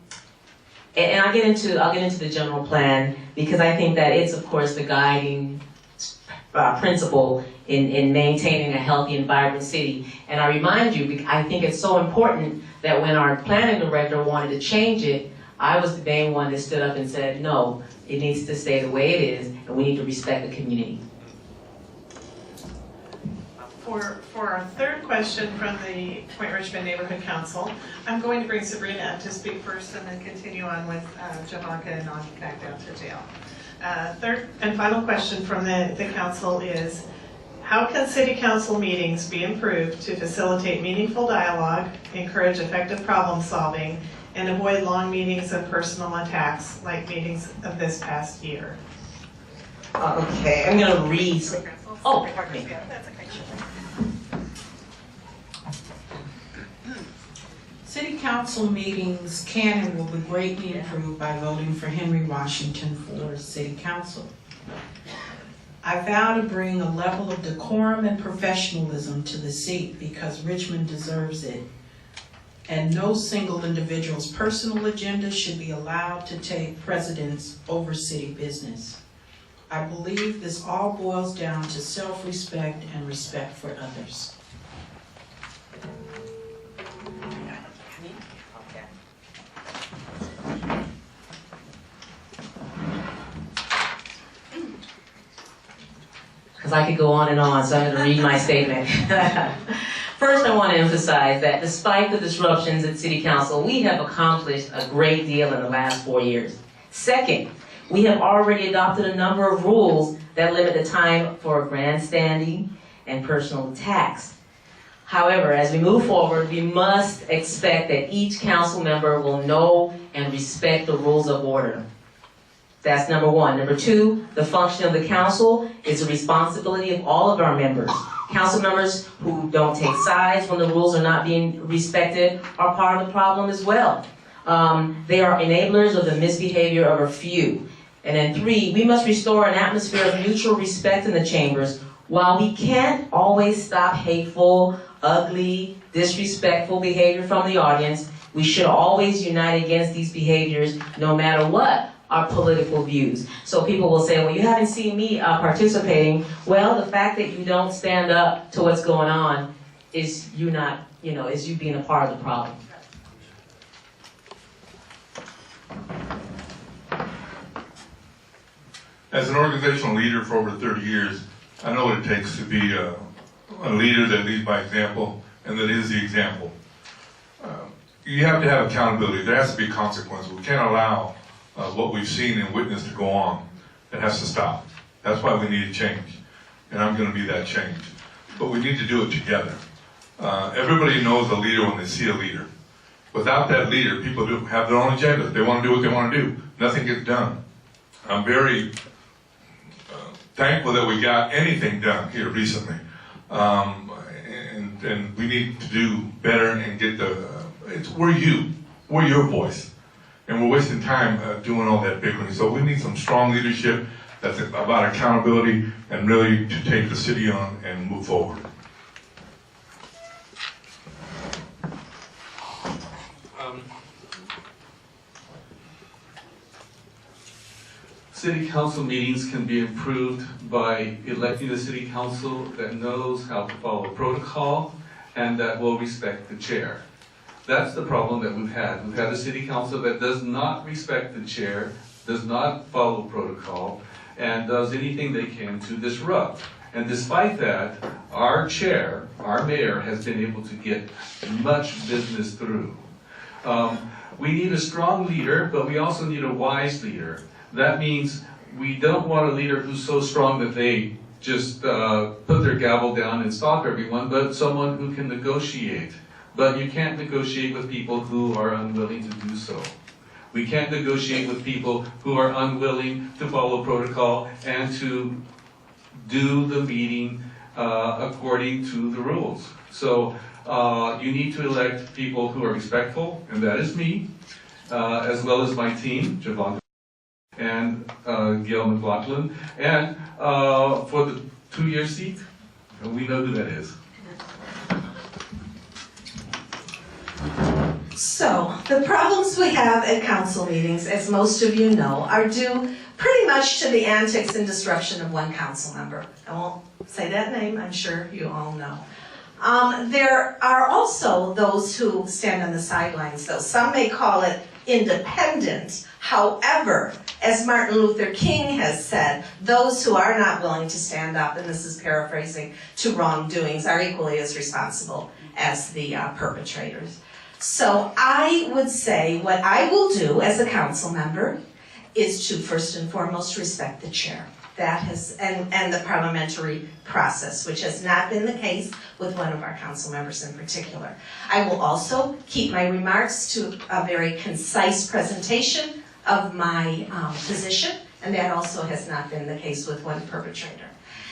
I'll get into the general plan because I think that it's of course the guiding principle in maintaining a healthy and vibrant city. And I remind you, I think it's so important that when our planning director wanted to change it, I was the main one that stood up and said, no, it needs to stay the way it is, and we need to respect the community. For our third question from the Point Richmond Neighborhood Council, I'm going to bring Sabrina up to speak first and then continue on with Javanka and on back down to jail. Third and final question from the council is, how can city council meetings be improved to facilitate meaningful dialogue, encourage effective problem solving, and avoid long meetings and personal attacks like meetings of this past year? Okay, I'm going to read. Oh, pardon me. City council meetings can and will be greatly improved by voting for Henry Washington for city council. I vow to bring a level of decorum and professionalism to the seat because Richmond deserves it. And no single individual's personal agenda should be allowed to take precedence over city business. I believe this all boils down to self-respect and respect for others. Because I could go on and on, so I'm going to read my statement. First, I want to emphasize that despite the disruptions at City Council, we have accomplished a great deal in the last 4 years. Second, we have already adopted a number of rules that limit the time for grandstanding and personal attacks. However, as we move forward, we must expect that each council member will know and respect the rules of order. That's number one. Number two, the function of the council is the responsibility of all of our members. Council members who don't take sides when the rules are not being respected are part of the problem as well. They are enablers of the misbehavior of a few. And then three, we must restore an atmosphere of mutual respect in the chambers. While we can't always stop hateful, ugly, disrespectful behavior from the audience, we should always unite against these behaviors no matter what our political views. So people will say, well, you haven't seen me participating. Well, the fact that you don't stand up to what's going on is you not, is you being a part of the problem. As an organizational leader for over 30 years, I know what it takes to be a leader that leads by example and that is the example. You have to have accountability. There has to be consequences. We can't allow what we've seen and witnessed to go on. It has to stop. That's why we need a change. And I'm going to be that change. But we need to do it together. Everybody knows a leader when they see a leader. Without that leader, people have their own agenda. They want to do what they want to do. Nothing gets done. I'm very thankful that we got anything done here recently. And we need to do better and get we're your voice. And we're wasting time doing all that bickering. So we need some strong leadership that's about accountability and really to take the city on and move forward. City council meetings can be improved by electing a city council that knows how to follow protocol and that will respect the chair. That's the problem that we've had. We've had a city council that does not respect the chair, does not follow protocol, and does anything they can to disrupt. And despite that, our chair, our mayor, has been able to get much business through. We need a strong leader, but we also need a wise leader. That means we don't want a leader who's so strong that they just put their gavel down and stop everyone, but someone who can negotiate. But you can't negotiate with people who are unwilling to do so. We can't negotiate with people who are unwilling to follow protocol and to do the meeting according to the rules. So you need to elect people who are respectful, and that is me, as well as my team, Javon and Gail McLaughlin, and for the 2-year seat, we know who that is. So, the problems we have at council meetings, as most of you know, are due pretty much to the antics and disruption of one council member. I won't say that name, I'm sure you all know. There are also those who stand on the sidelines, though. Some may call it independent. However, as Martin Luther King has said, those who are not willing to stand up, and this is paraphrasing, to wrongdoings are equally as responsible as the perpetrators. So I would say what I will do as a council member is to first and foremost respect the chair. That has, and the parliamentary process, which has not been the case with one of our council members in particular. I will also keep my remarks to a very concise presentation of my position, and that also has not been the case with one perpetrator.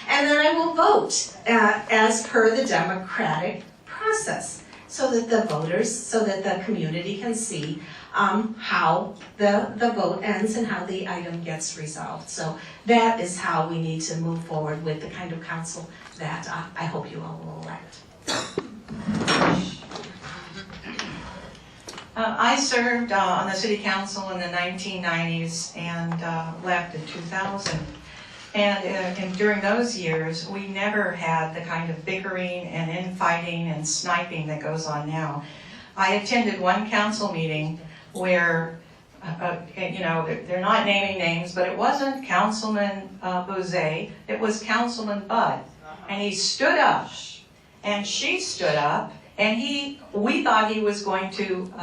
And then I will vote as per the democratic process, so that the voters, so that the community can see how the vote ends and how the item gets resolved. So that is how we need to move forward with the kind of council that I hope you all will elect. I served on the city council in the 1990s and left in 2000. And during those years, we never had the kind of bickering and infighting and sniping that goes on now. I attended one council meeting where, they're not naming names, but it wasn't Councilman Bouzet, it was Councilman Budd. And he stood up, and she stood up, and we thought he was going to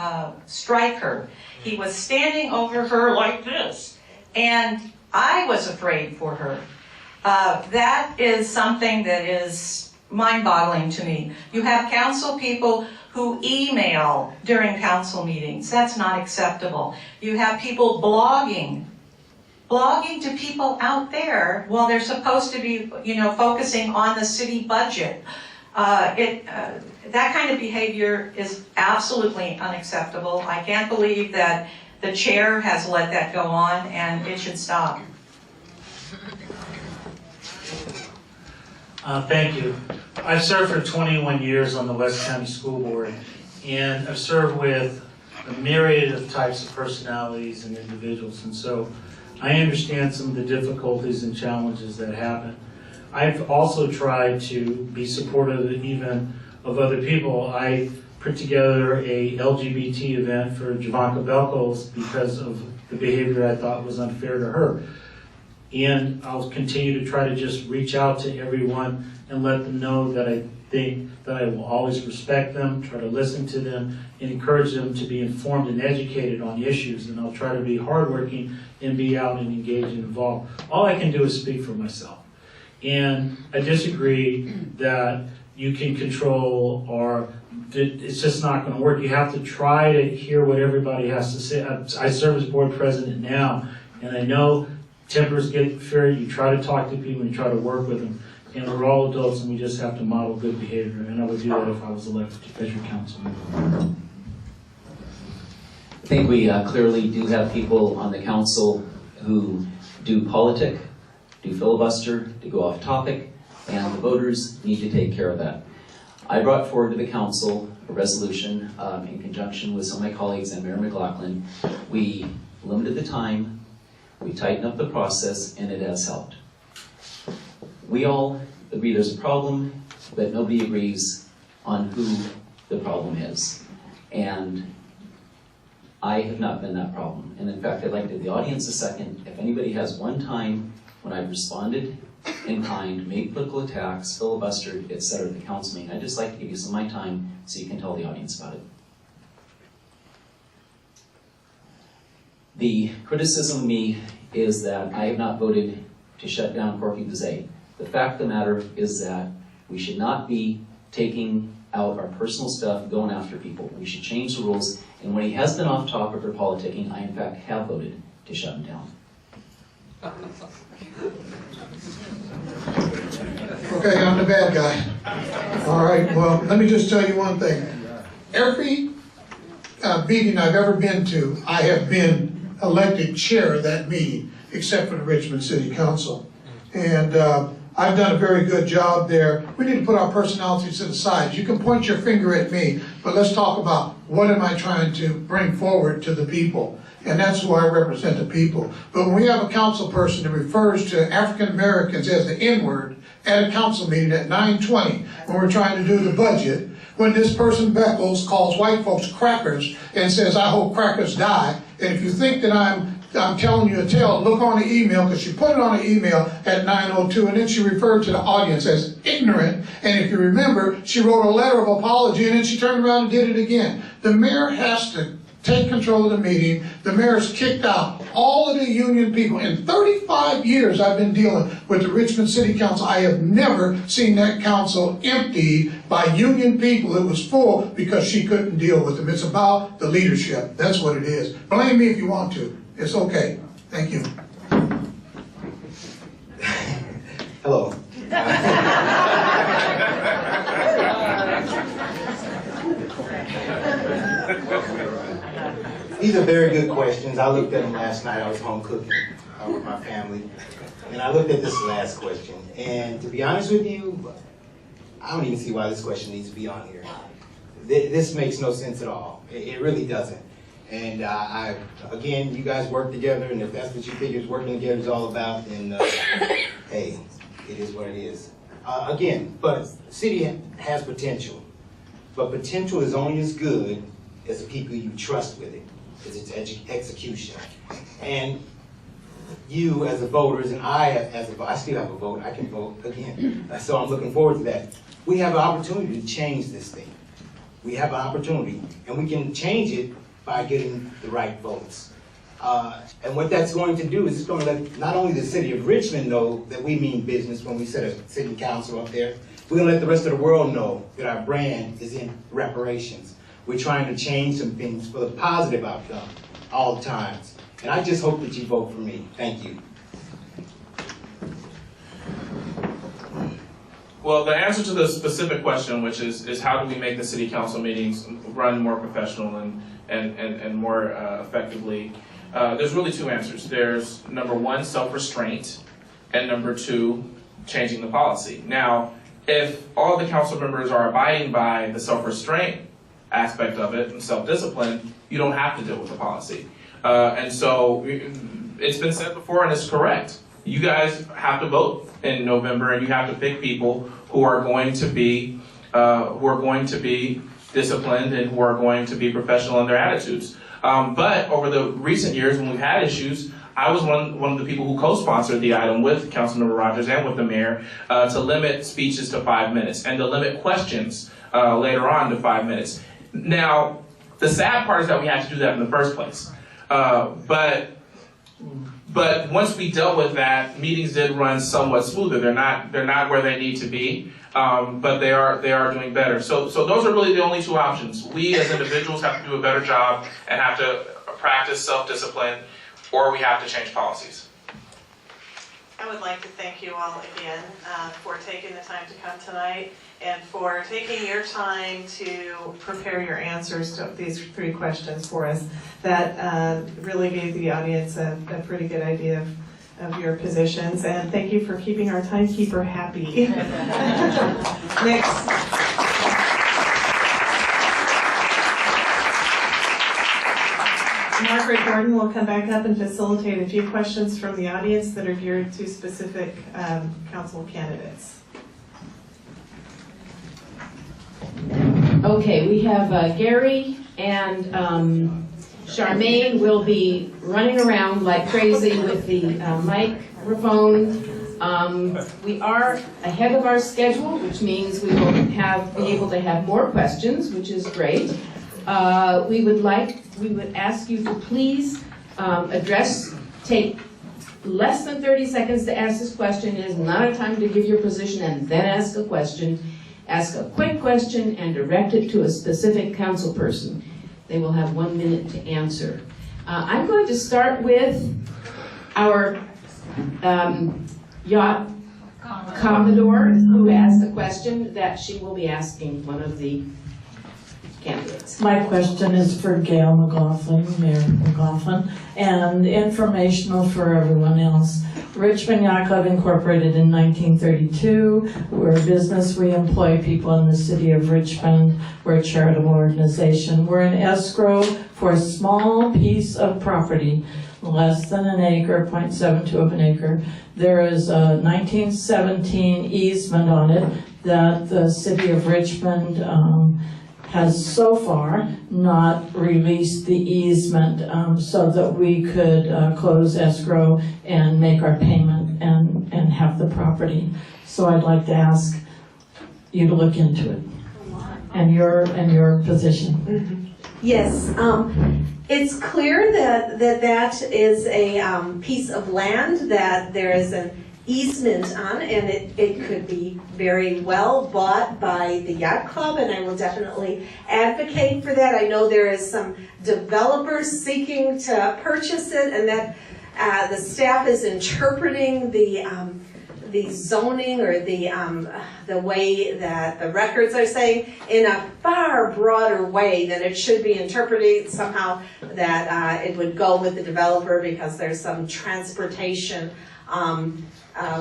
strike her. He was standing over her like this, and I was afraid for her. That is something that is mind-boggling to me. You have council people who email during council meetings. That's not acceptable. You have people blogging blogging to people out there while they're supposed to be, focusing on the city budget. That kind of behavior is absolutely unacceptable. I can't believe that the chair has let that go on, and it should stop. Thank you. I've served for 21 years on the West County School Board, and I've served with a myriad of types of personalities and individuals, and so I understand some of the difficulties and challenges that happen. I've also tried to be supportive even of other people. I put together a LGBT event for Javanka Belkos because of the behavior I thought was unfair to her. And I'll continue to try to just reach out to everyone and let them know that I think that I will always respect them, try to listen to them, and encourage them to be informed and educated on issues. And I'll try to be hardworking and be out and engaged and involved. All I can do is speak for myself. And I disagree that you can control or it's just not going to work. You have to try to hear what everybody has to say. I serve as board president now, and I know tempers get furious. You try to talk to people and you try to work with them. And we're all adults and we just have to model good behavior. And I would do that if I was elected as your council member. I think we clearly do have people on the council who do politic, do filibuster, to go off topic, and the voters need to take care of that. I brought forward to the council a resolution in conjunction with some of my colleagues and Mayor McLaughlin. We limited the time, we tightened up the process, and it has helped. We all agree there's a problem, but nobody agrees on who the problem is. And I have not been that problem. And in fact, I'd like to give the audience a second. If anybody has one time when I've responded in kind, made political attacks, filibustered, etc. at the council meeting, I'd just like to give you some of my time so you can tell the audience about it. The criticism of me is that I have not voted to shut down Corky Buzet. The fact of the matter is that we should not be taking out our personal stuff, going after people. We should change the rules. And when he has been off topic or politicking, I in fact have voted to shut him down. Okay, I'm the bad guy. All right, well, let me just tell you one thing. Every meeting I've ever been to, I have been elected chair of that meeting, except for the Richmond City Council. And I've done a very good job there. We need to put our personalities to the side. You can point your finger at me, but let's talk about what am I trying to bring forward to the people. And that's who I represent, the people. But when we have a council person that refers to African Americans as the N-word at a council meeting at 9:20 when we're trying to do the budget, when this person Beckles calls white folks crackers and says, I hope crackers die, and if you think that I'm telling you a tale, look on the email, because she put it on the email at 9:02, and then she referred to the audience as ignorant, and if you remember, she wrote a letter of apology, and then she turned around and did it again. The mayor has to take control of the meeting. The mayor's kicked out all of the union people. In 35 years I've been dealing with the Richmond City Council. I have never seen that council emptied by union people. It was full because she couldn't deal with them. It's about the leadership. That's what it is. Blame me if you want to. It's okay. Thank you. Hello. These are very good questions. I looked at them last night. I was home cooking with my family. And I looked at this last question. And to be honest with you, I don't even see why this question needs to be on here. This makes no sense at all. It really doesn't. And again, you guys work together, and if that's what you figure working together is all about, then hey, it is what it is. Again, but the city has potential. But potential is only as good as the people you trust with it, as its execution. And you as the voters, and I still have a vote, I can vote again. So I'm looking forward to that. We have an opportunity to change this thing. We have an opportunity, and we can change it by getting the right votes. And what that's going to do is it's going to let not only the city of Richmond know that we mean business when we set a city council up there, we're going to let the rest of the world know that our brand is in reparations. We're trying to change some things for the positive outcome all the times. And I just hope that you vote for me. Thank you. Well, the answer to the specific question, which is how do we make the city council meetings run more professional and more effectively, there's really two answers. There's number one, self-restraint, and number two, changing the policy. Now, if all the council members are abiding by the self-restraint aspect of it and self-discipline, you don't have to deal with the policy. And so it's been said before, and it's correct. You guys have to vote in November, and you have to pick people who are going to be disciplined and who are going to be professional in their attitudes. But over the recent years, when we've had issues, I was one of the people who co-sponsored the item with Councilmember Rogers and with the mayor to limit speeches to 5 minutes and to limit questions later on to 5 minutes. Now, the sad part is that we had to do that in the first place. But once we dealt with that, meetings did run somewhat smoother. They're not where they need to be, but they are doing better. So those are really the only two options. We as individuals have to do a better job and have to practice self-discipline, or we have to change policies. I would like to thank you all again for taking the time to come tonight and for taking your time to prepare your answers to these three questions for us. That really gave the audience a pretty good idea of your positions. And thank you for keeping our timekeeper happy. Next. Margaret Gordon will come back up and facilitate a few questions from the audience that are geared to specific council candidates. Okay, we have Gary and Charmaine will be running around like crazy with the microphone. We are ahead of our schedule, which means we will be able to have more questions, which is great. We would ask you to please take less than 30 seconds to ask this question. It is not a time to give your position and then ask a question. Ask a quick question and direct it to a specific council person. They will have 1 minute to answer. I'm going to start with our yacht Commodore, who asked a question that she will be asking one of the candidates. My question is for Gail McLaughlin, Mayor McLaughlin, and informational for everyone else. Richmond Yacht Club incorporated in 1932. We're a business. We employ people in the city of Richmond. We're a charitable organization. We're an escrow for a small piece of property, less than an acre, 0.72 of an acre. There is a 1917 easement on it that the city of Richmond has so far not released the easement so that we could close escrow and make our payment and have the property. So I'd like to ask you to look into it and your position. Yes, it's clear that is a piece of land that there is an easement on, and it could be very well bought by the yacht club, and I will definitely advocate for that. I know there is some developers seeking to purchase it, and that the staff is interpreting the zoning or the way that the records are saying in a far broader way than it should be interpreted somehow, that it would go with the developer because there's some transportation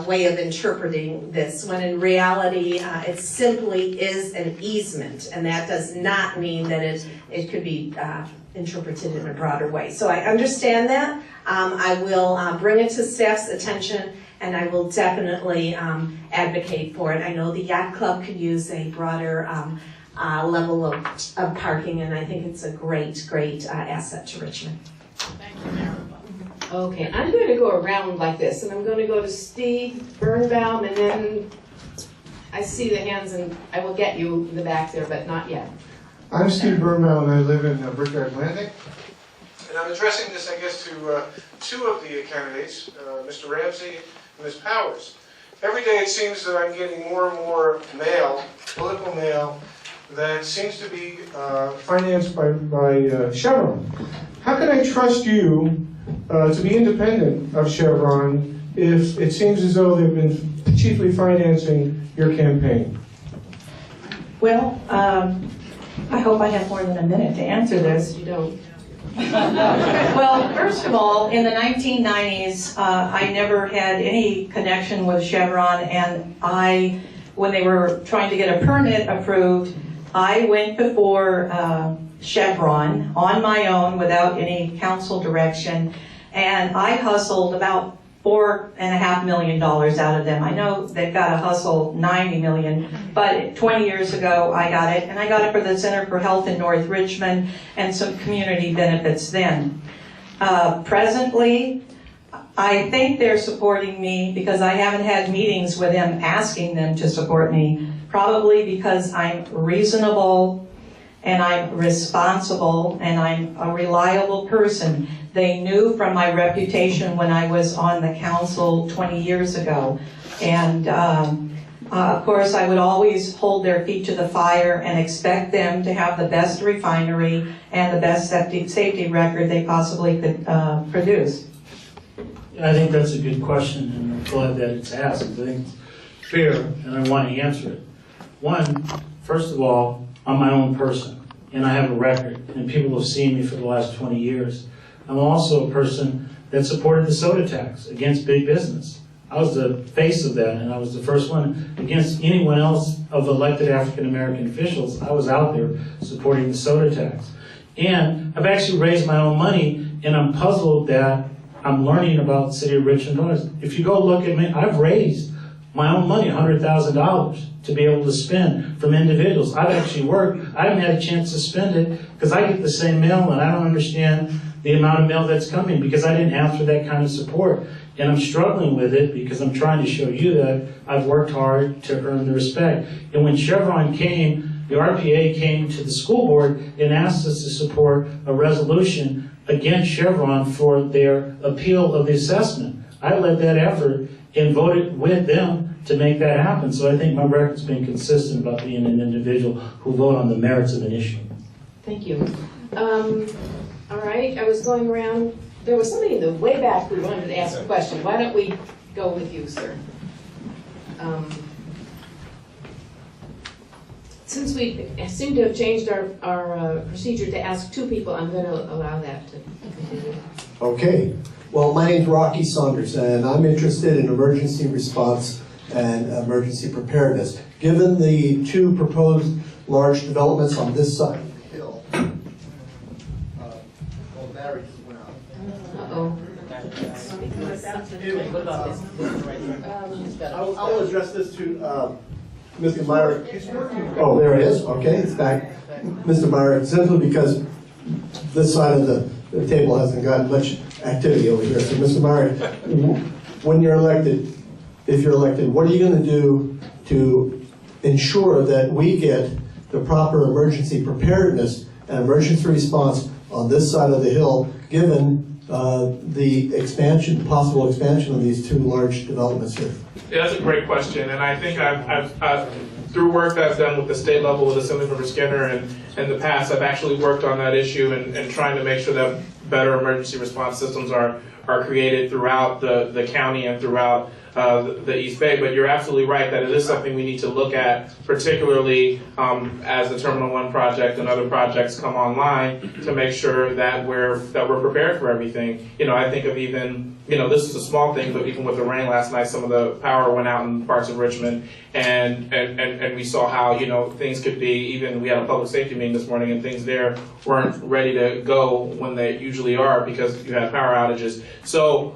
way of interpreting this, when in reality it simply is an easement, and that does not mean that it could be interpreted in a broader way. So I understand that. I will bring it to staff's attention, and I will definitely advocate for it. I know the yacht club could use a broader level of parking, and I think it's a great asset to Richmond. Thank you, Mayor. Okay, I'm going to go around like this, and I'm going to go to Steve Birnbaum, and then I see the hands, and I will get you in the back there, but not yet. I'm Steve Birnbaum, and I live in Brickyard Landing. And I'm addressing this, I guess, to two of the candidates, Mr. Ramsey and Ms. Powers. Every day it seems that I'm getting more and more mail, political mail, that seems to be financed by Chevron. How can I trust you to be independent of Chevron if it seems as though they've been chiefly financing your campaign? Well, I hope I have more than a minute to answer this. You don't. Well, first of all, in the 1990s, I never had any connection with Chevron, and when they were trying to get a permit approved, I went before Chevron on my own without any council direction, and I hustled about $4.5 million out of them. I know they've got to hustle $90 million, but 20 years ago I got it, and I got it for the Center for Health in North Richmond and some community benefits then. Presently, I think they're supporting me because I haven't had meetings with them asking them to support me, probably because I'm reasonable and I'm responsible and I'm a reliable person. They knew from my reputation when I was on the council 20 years ago. And of course, I would always hold their feet to the fire and expect them to have the best refinery and the best safety record they possibly could produce. I think that's a good question, and I'm glad that it's asked. I think it's fair, and I want to answer it. One, first of all, I'm my own person, and I have a record, and people have seen me for the last 20 years. I'm also a person that supported the soda tax against big business. I was the face of that, and I was the first one against anyone else of elected African-American officials. I was out there supporting the soda tax. And I've actually raised my own money, and I'm puzzled that I'm learning about the city of Richmond. If you go look at me, I've raised my own money, $100,000, to be able to spend from individuals. I've actually worked. I haven't had a chance to spend it because I get the same mail, and I don't understand the amount of mail that's coming because I didn't ask for that kind of support. And I'm struggling with it because I'm trying to show you that I've worked hard to earn the respect. And when Chevron came, the RPA came to the school board and asked us to support a resolution against Chevron for their appeal of the assessment. I led that effort and voted with them to make that happen. So I think my record's been consistent about being an individual who vote on the merits of an issue. Thank you. All right, I was going around. There was somebody in the way back who wanted to ask a question. Why don't we go with you, sir? Since we seem to have changed our procedure to ask two people, I'm going to allow that to continue. Okay. Well, my name's Rocky Saunders, and I'm interested in emergency response and emergency preparedness. Given the two proposed large developments on this side of the hill, battery just went out. I'll address this to Mr. Meyer. Oh, there it is. Okay, it's back. Mr. Meyer, simply because this side of the table hasn't gotten much activity over here. So, Mr. Meyer, when you're elected, if you're elected, what are you going to do to ensure that we get the proper emergency preparedness and emergency response on this side of the hill, given the expansion, possible expansion of these two large developments here? Yeah, that's a great question, and I think I've through work that I've done with the state level with Assemblymember Skinner and in the past, I've actually worked on that issue and trying to make sure that better emergency response systems are created throughout the county and throughout the East Bay. But you're absolutely right that it is something we need to look at, particularly as the Terminal 1 project and other projects come online, to make sure that we're prepared for everything. You know, I think of even, you know, this is a small thing, but even with the rain last night, some of the power went out in parts of Richmond, and we saw how, you know, things could be, even we had a public safety meeting this morning and things there weren't ready to go when they usually are because you had power outages. So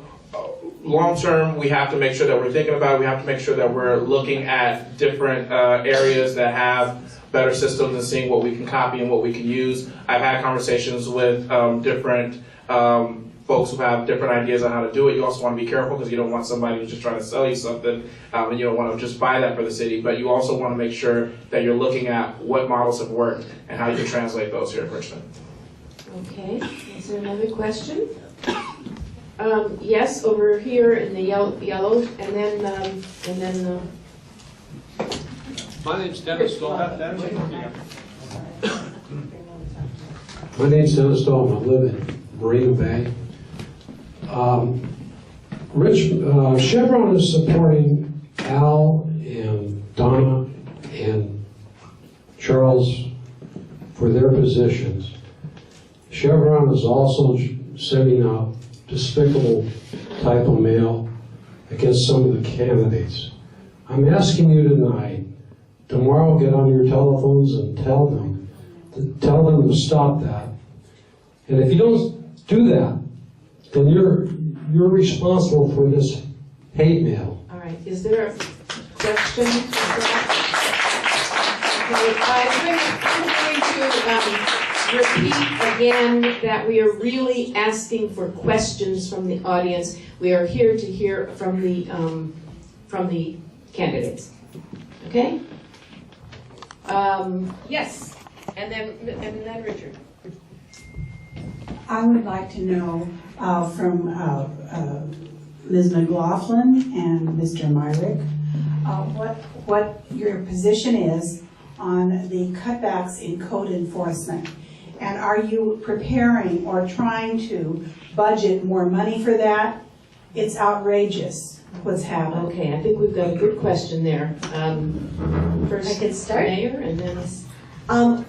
long term, we have to make sure that we're thinking about it. We have to make sure that we're looking at different areas that have better systems and seeing what we can copy and what we can use. I've had conversations with different folks who have different ideas on how to do it. You also want to be careful because you don't want somebody who's just trying to sell you something and you don't want to just buy that for the city. But you also want to make sure that you're looking at what models have worked and how you can translate those here in Richmond. Okay, is there another question? Yes, over here in the yellow, and then. My name's Dennis Dahl. My name's Dennis Dahl. I live in Marina Bay. Chevron is supporting Al and Donna and Charles for their positions. Chevron is also sending out despicable type of mail against some of the candidates. I'm asking you tonight, tomorrow get on your telephones and tell them to stop that. And if you don't do that, then you're responsible for this hate mail. All right, is there a question? Okay, I'm going to repeat again that we are really asking for questions from the audience. We are here to hear from the candidates. Okay? Yes, and then Richard. I would like to know from Ms. McLaughlin and Mr. Myrick what your position is on the cutbacks in code enforcement. And are you preparing or trying to budget more money for that? It's outrageous what's happening. Okay, I think we've got a good question there. First, I can start. Mayor, and then...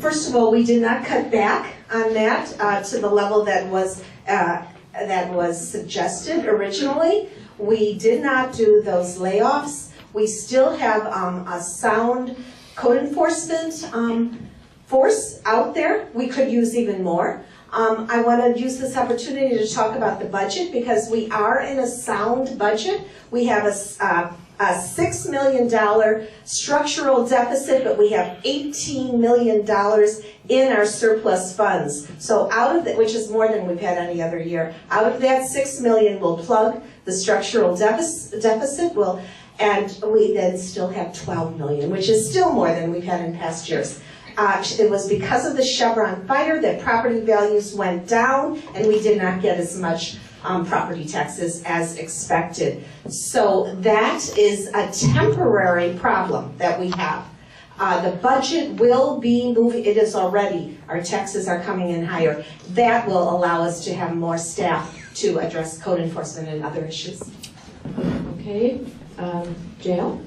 First of all, we did not cut back on that to the level that was suggested originally. We did not do those layoffs. We still have a sound code enforcement force out there. We could use even more. I want to use this opportunity to talk about the budget because we are in a sound budget. We have a $6 million structural deficit, but we have $18 million in our surplus funds. So out of that, which is more than we've had any other year, out of that $6 million will plug the structural deficit, and we then still have $12 million, which is still more than we've had in past years. It was because of the Chevron fire that property values went down, and we did not get as much property taxes as expected. So that is a temporary problem that we have. The budget will be moving, it is already, our taxes are coming in higher. That will allow us to have more staff to address code enforcement and other issues. Okay, Jael?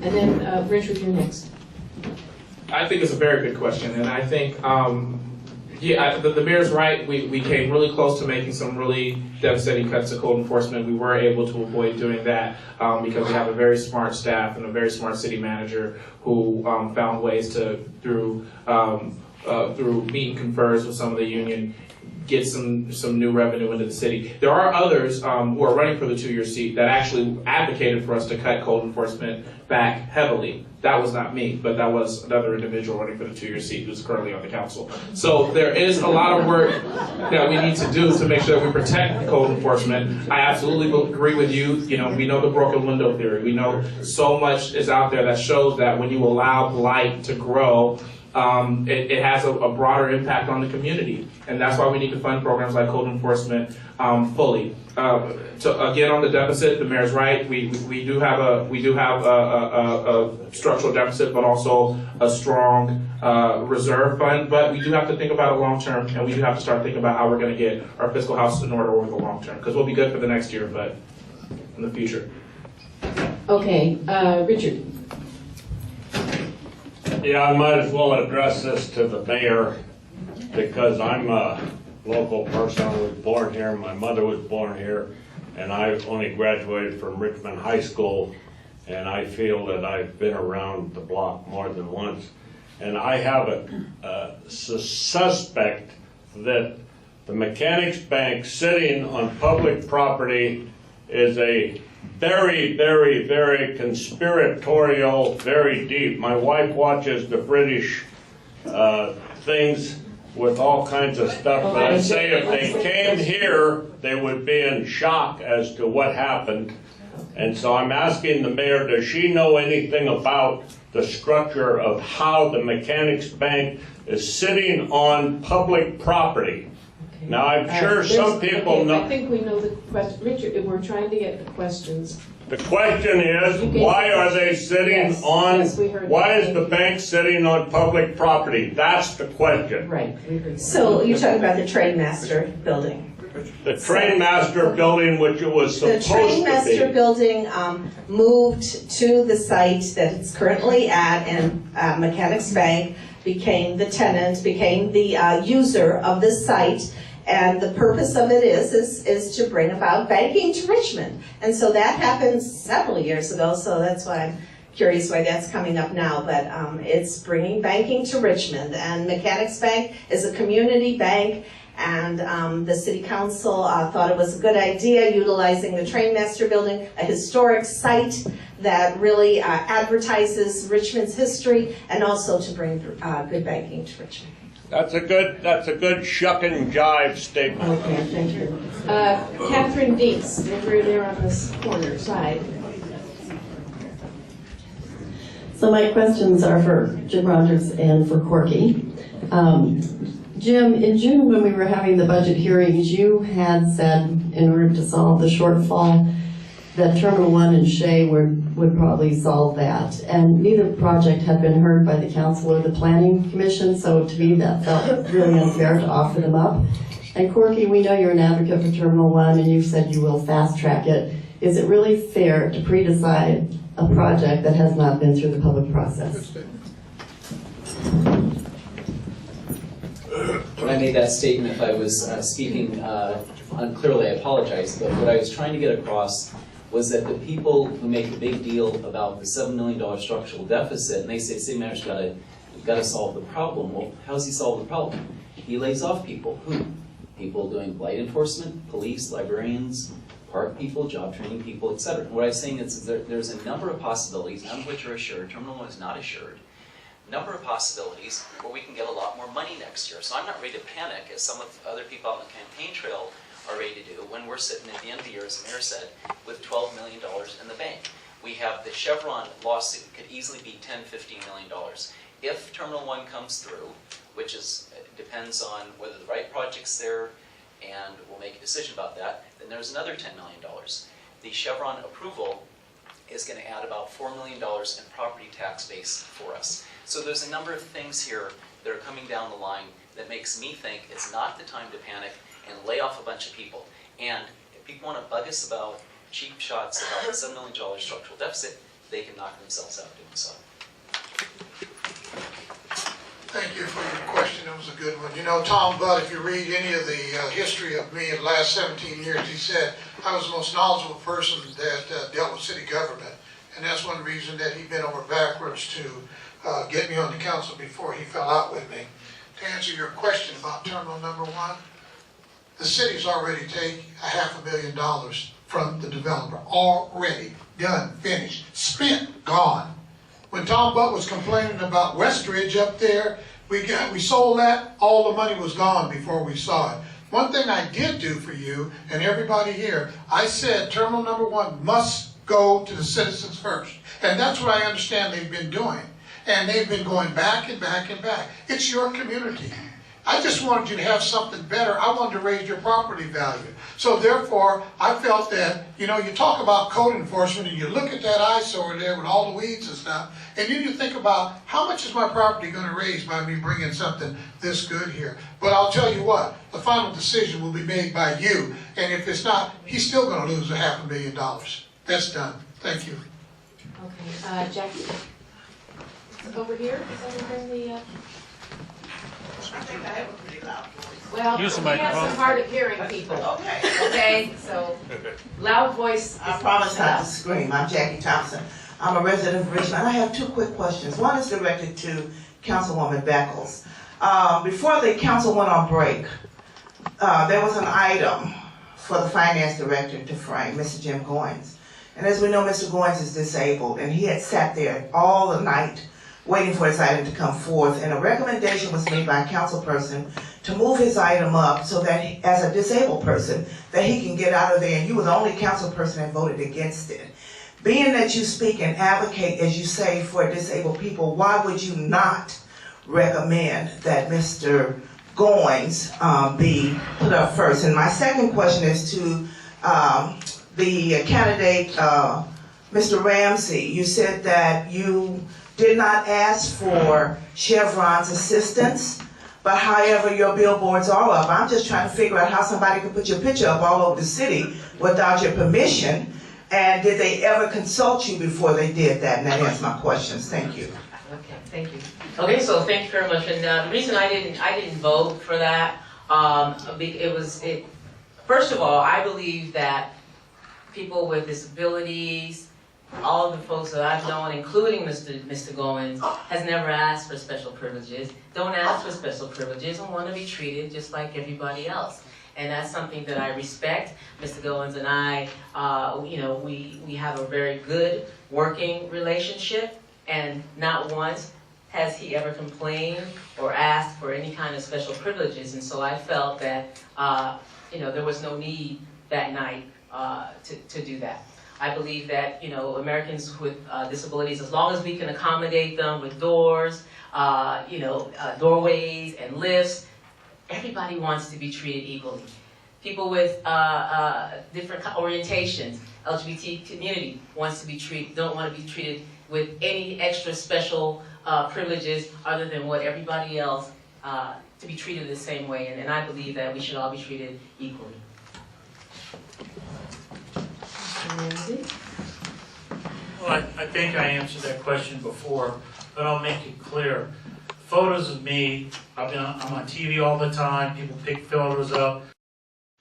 And then Richard, you're next. I think it's a very good question, and I think, the mayor's right. We came really close to making some really devastating cuts to code enforcement. We were able to avoid doing that because we have a very smart staff and a very smart city manager who found ways to, through meet and confers with some of the union, get some new revenue into the city. There are others who are running for the 2-year seat that actually advocated for us to cut code enforcement back heavily. That was not me, but that was another individual running for the 2-year seat who's currently on the council. So there is a lot of work that we need to do to make sure that we protect code enforcement. I absolutely agree with you. You know, we know the broken window theory. We know so much is out there that shows that when you allow blight to grow, it has a broader impact on the community, and that's why we need to fund programs like code enforcement fully. Again, on the deficit, the mayor's right. We do have a structural deficit, but also a strong reserve fund. But we do have to think about it long term, and we do have to start thinking about how we're going to get our fiscal house in order over the long term, because we'll be good for the next year, but in the future. Okay, Richard. Yeah, I might as well address this to the mayor because I'm a local person. I was born here, my mother was born here, and I only graduated from Richmond High School, and I feel that I've been around the block more than once. And I have a suspect that the Mechanics Bank sitting on public property is a very, very, very conspiratorial, very deep. My wife watches the British things with all kinds of stuff, but I'd say if they came here, they would be in shock as to what happened. And so I'm asking the mayor, does she know anything about the structure of how the Mechanics Bank is sitting on public property? Now, I'm sure some people know. I think we know the question. Richard, we're trying to get the questions. The question is, why are they sitting on, why is the bank sitting on public property? That's the question. Right. So you're talking about the Trade Master building. The Trainmaster building, which it was The supposed to Trainmaster be. building moved to the site that it's currently at, and Mechanics Bank became the tenant, became the user of this site. And the purpose of it is to bring about banking to Richmond. And so that happened several years ago, so that's why I'm curious why that's coming up now. But it's bringing banking to Richmond. And Mechanics Bank is a community bank, and the city council thought it was a good idea utilizing the Trainmaster building, a historic site that really advertises Richmond's history, and also to bring good banking to Richmond. That's a good shuck and jive statement. Okay, thank you. Catherine Deeks, over there on this corner side. So my questions are for Jim Rogers and for Corky. Jim, in June when we were having the budget hearings, you had said in order to solve the shortfall that Terminal 1 and Shea would probably solve that. And neither project had been heard by the council or the planning commission, so to me that felt really unfair to offer them up. And Corky, we know you're an advocate for Terminal 1 and you said you will fast track it. Is it really fair to pre-decide a project that has not been through the public process? When I made that statement, if I was speaking unclearly, I apologize, but what I was trying to get across was that the people who make a big deal about the $7 million structural deficit, and they say city manager's got to solve the problem. Well, how does he solve the problem? He lays off people. Who? People doing blight enforcement, police, librarians, park people, job training people, etc. What I'm saying is there's a number of possibilities, none of which are assured. Terminal 1 is not assured. Number of possibilities where we can get a lot more money next year. So I'm not ready to panic, as some of the other people on the campaign trail are ready to do, when we're sitting at the end of the year, as the mayor said, with $12 million in the bank. We have the Chevron lawsuit, could easily be $10, $15 million. If Terminal 1 comes through, which depends on whether the right project's there, and we'll make a decision about that, then there's another $10 million. The Chevron approval is going to add about $4 million in property tax base for us. So there's a number of things here that are coming down the line that makes me think it's not the time to panic and lay off a bunch of people. And if people want to bug us about cheap shots about the $7 million structural deficit, they can knock themselves out doing so. Thank you for your question. It was a good one. You know, Tom Budd, if you read any of the history of me in the last 17 years, he said I was the most knowledgeable person that dealt with city government. And that's one reason that he bent over backwards to get me on the council before he fell out with me. To answer your question about Terminal Number 1, the city's already taken $500,000 from the developer. Already done, finished, spent, gone. When Tom Butt was complaining about Westridge up there, we sold that, all the money was gone before we saw it. One thing I did do for you and everybody here, I said Terminal Number 1 must go to the citizens first. And that's what I understand they've been doing. And they've been going back and back and back. It's your community. I just wanted you to have something better. I wanted to raise your property value. So therefore, I felt that, you know, you talk about code enforcement and you look at that eyesore there with all the weeds and stuff, and then you think about how much is my property going to raise by me bringing something this good here. But I'll tell you what, the final decision will be made by you. And if it's not, he's still going to lose $500,000. That's done. Thank you. Okay, Jackie. Over here, is everything the... I think I have a pretty loud voice. Well, Use the we have microphone. some hard of hearing people. Okay. Okay, so loud voice. I promise not to scream. I'm Jackie Thompson. I'm a resident of Richmond. I have two quick questions. One is directed to Councilwoman Beckles. Before the council went on break, there was an item for the finance director to frame, Mr. Jim Goins. And as we know, Mr. Goins is disabled, and he had sat there all the night waiting for his item to come forth, and a recommendation was made by a council person to move his item up so that, as a disabled person, that he can get out of there, and you were the only council person that voted against it. Being that you speak and advocate, as you say, for disabled people, why would you not recommend that Mr. Goins be put up first? And my second question is to the candidate, Mr. Ramsey. You said that you did not ask for Chevron's assistance but however your billboards are up. I'm just trying to figure out how somebody can put your picture up all over the city without your permission. And did they ever consult you before they did that? And that answers my questions. Thank you. Okay, thank you. Okay, so thank you very much. And the reason I didn't vote for that, first of all, I believe that people with disabilities, all of the folks that I've known, including Mr. Goins, has never asked for special privileges, don't ask for special privileges, and want to be treated just like everybody else. And that's something that I respect. Mr. Goins and I, we have a very good working relationship, and not once has he ever complained or asked for any kind of special privileges. And so I felt that, there was no need that night to do that. I believe that, Americans with disabilities, as long as we can accommodate them with doors, doorways and lifts, everybody wants to be treated equally. People with different orientations, LGBT community don't want to be treated with any extra special privileges other than what everybody else, to be treated the same way. And I believe that we should all be treated equally. Well, I think I answered that question before, but I'll make it clear. Photos of me, I'm on TV all the time, people pick photos up.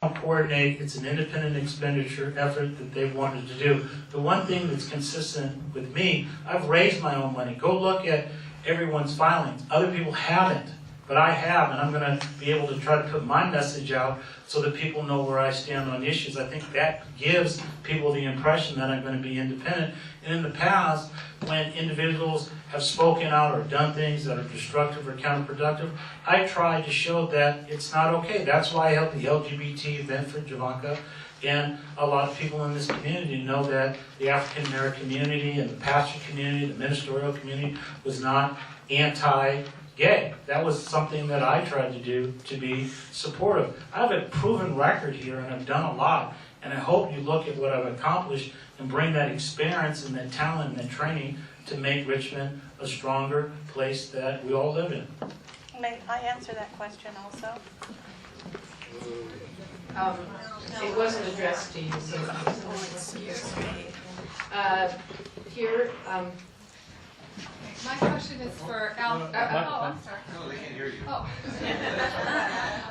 I don't coordinate, it's an independent expenditure effort that they've wanted to do. The one thing that's consistent with me, I've raised my own money. Go look at everyone's filings. Other people haven't, but I have, and I'm going to be able to try to put my message out so that people know where I stand on issues. I think that gives people the impression that I'm going to be independent. And in the past, when individuals have spoken out or done things that are destructive or counterproductive, I tried to show that it's not okay. That's why I held the LGBT event for Javanka. And a lot of people in this community know that the African American community and the pastor community, the ministerial community was not anti-gay. That was something that I tried to do to be supportive. I have a proven record here, and I've done a lot. And I hope you look at what I've accomplished and bring that experience and that talent and that training to make Richmond a stronger place that we all live in. May I answer that question also? It wasn't addressed to you, so here. My question is for Al. I'm sorry. No, they can't hear you. Oh.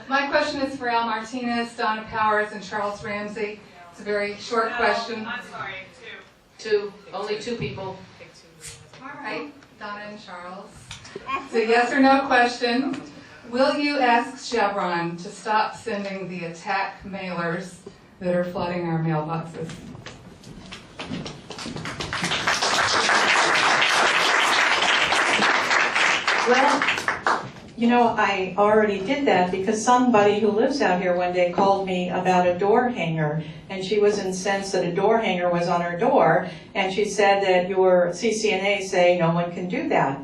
My question is for Al Martinez, Donna Powers, and Charles Ramsey. It's a very short question. I'm sorry, Two. Only two people. All right, Donna and Charles. It's a yes or no question. Will you ask Chevron to stop sending the attack mailers that are flooding our mailboxes? Well, I already did that because somebody who lives out here one day called me about a door hanger, and she was incensed that a door hanger was on her door, and she said that your CCNA say no one can do that.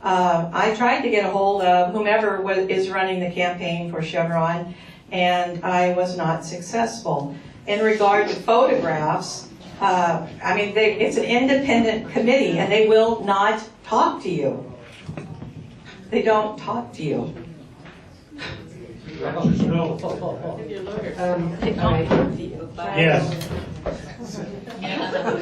I tried to get a hold of whomever is running the campaign for Chevron, and I was not successful. In regard to photographs, it's an independent committee, and they will not talk to you. They don't talk to you. Yes.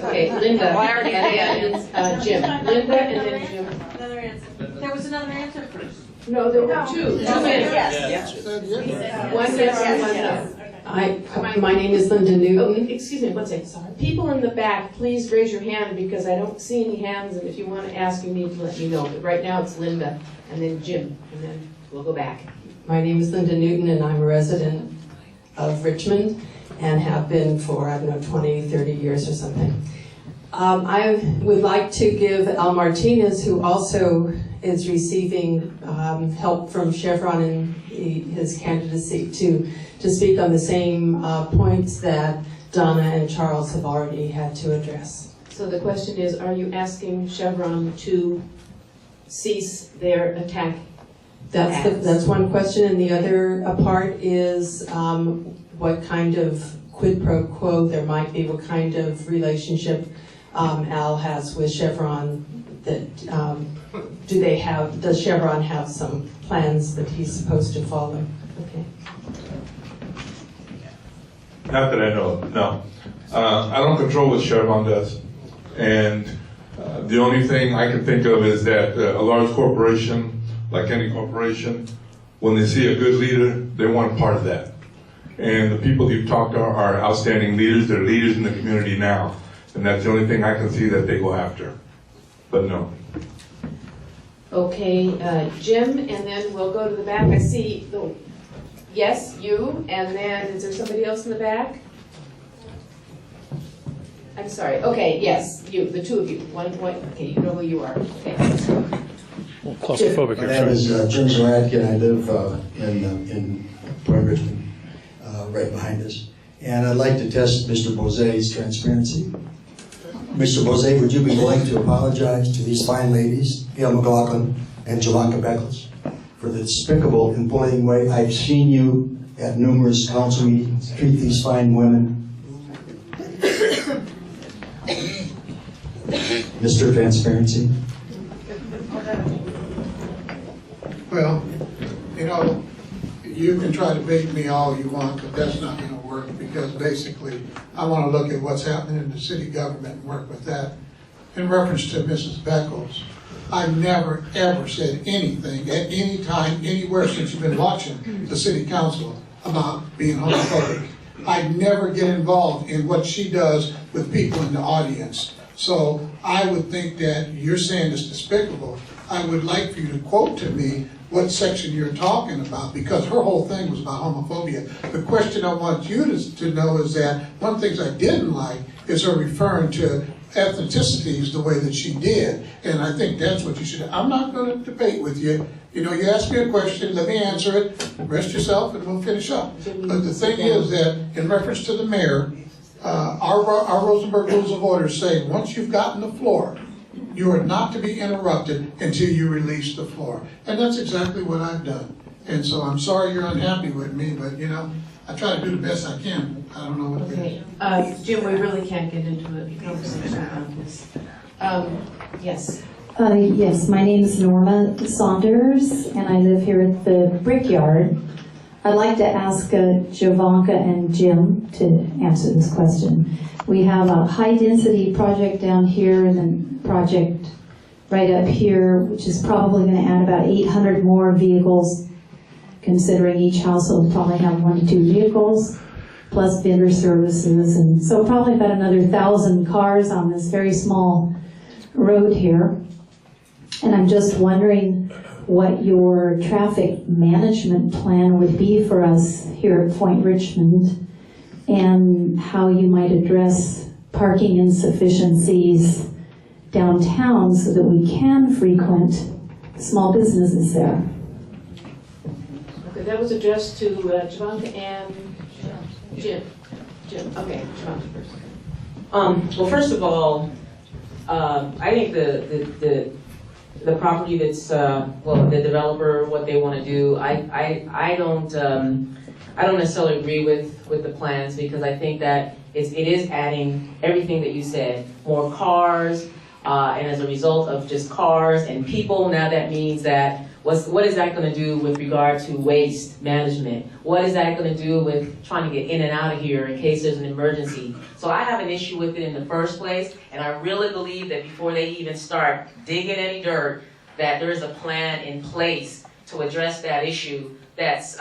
Okay, Linda, and then Jim. Linda, and then Jim. Another answer. There was another answer first. No, there were two. Yes. One yes and one no. My name is Linda Newton. Excuse me, one second, sorry. People in the back, please raise your hand because I don't see any hands, and if you want to ask, you need to let me know. But right now it's Linda, and then Jim, and then we'll go back. My name is Linda Newton, and I'm a resident of Richmond and have been for, 20, 30 years or something. I would like to give Al Martinez, who also is receiving help from Chevron in his candidacy, to speak on the same points that Donna and Charles have already had to address. So the question is, are you asking Chevron to cease their attack? That's one question, and the other part is what kind of quid pro quo there might be, what kind of relationship Al has with Chevron does Chevron have some plans that he's supposed to follow? Okay. Not that I know of, no. I don't control what Chevron does. And the only thing I can think of is that a large corporation, like any corporation, when they see a good leader, they want a part of that. And the people you've talked to are outstanding leaders. They're leaders in the community now. And that's the only thing I can see that they go after. But no. Okay, Jim, and then we'll go to the back. I see, yes, you, and then is there somebody else in the back? I'm sorry. Okay, yes, you, the two of you. One point. Okay, you know who you are. Okay. Well, claustrophobic here. My name is Jim Zaradke, and I live in Point Richmond, right behind us. And I'd like to test Mr. Bose's transparency. Mr. Bose, would you be willing to apologize to these fine ladies, Gail McLaughlin and Javanka Beckles, for the despicable and bullying way I've seen you at numerous council meetings treat these fine women? Mr. Transparency. Well, you know, you can try to bait me all you want, but that's not going to work, because basically I want to look at what's happening in the city government and work with that. In reference to Mrs. Beckles, I've never ever said anything at any time, anywhere since you've been watching the city council about being homophobic. I never get involved in what she does with people in the audience. So I would think that you're saying it's despicable. I would like for you to quote to me what section you're talking about, because her whole thing was about homophobia. The question I want you to know is that one of the things I didn't like is her referring to ethnicities the way that she did. And I think that's what you should. I'm not going to debate with you. You know, you ask me a question, let me answer it, rest yourself, and we'll finish up. But the thing is that in reference to the mayor, our Rosenberg Rules of Order say once you've gotten the floor, you are not to be interrupted until you release the floor. And that's exactly what I've done. And so I'm sorry you're unhappy with me, but you know, I try to do the best I can. I don't know what to do. Jim, we really can't get into a conversation about this. Yes. Yes, my name is Norma Saunders, and I live here at the Brickyard. I'd like to ask Javanka and Jim to answer this question. We have a high-density project down here and then project right up here, which is probably going to add about 800 more vehicles, considering each household will probably have 1 to 2 vehicles, plus vendor services, and so probably about another 1,000 cars on this very small road here. And I'm just wondering what your traffic management plan would be for us here at Point Richmond, and how you might address parking insufficiencies downtown so that we can frequent small businesses there. Okay, that was addressed to Javanka and Jim. Okay, Javanka first. Well, first of all, I think the property that's well, the developer, what they want to do, I don't necessarily agree with the plans, because I think that it is adding everything that you said, more cars, and as a result of just cars and people, now that means that what is that going to do with regard to waste management? What is that going to do with trying to get in and out of here in case there's an emergency? So I have an issue with it in the first place, and I really believe that before they even start digging any dirt, that there is a plan in place to address that issue that's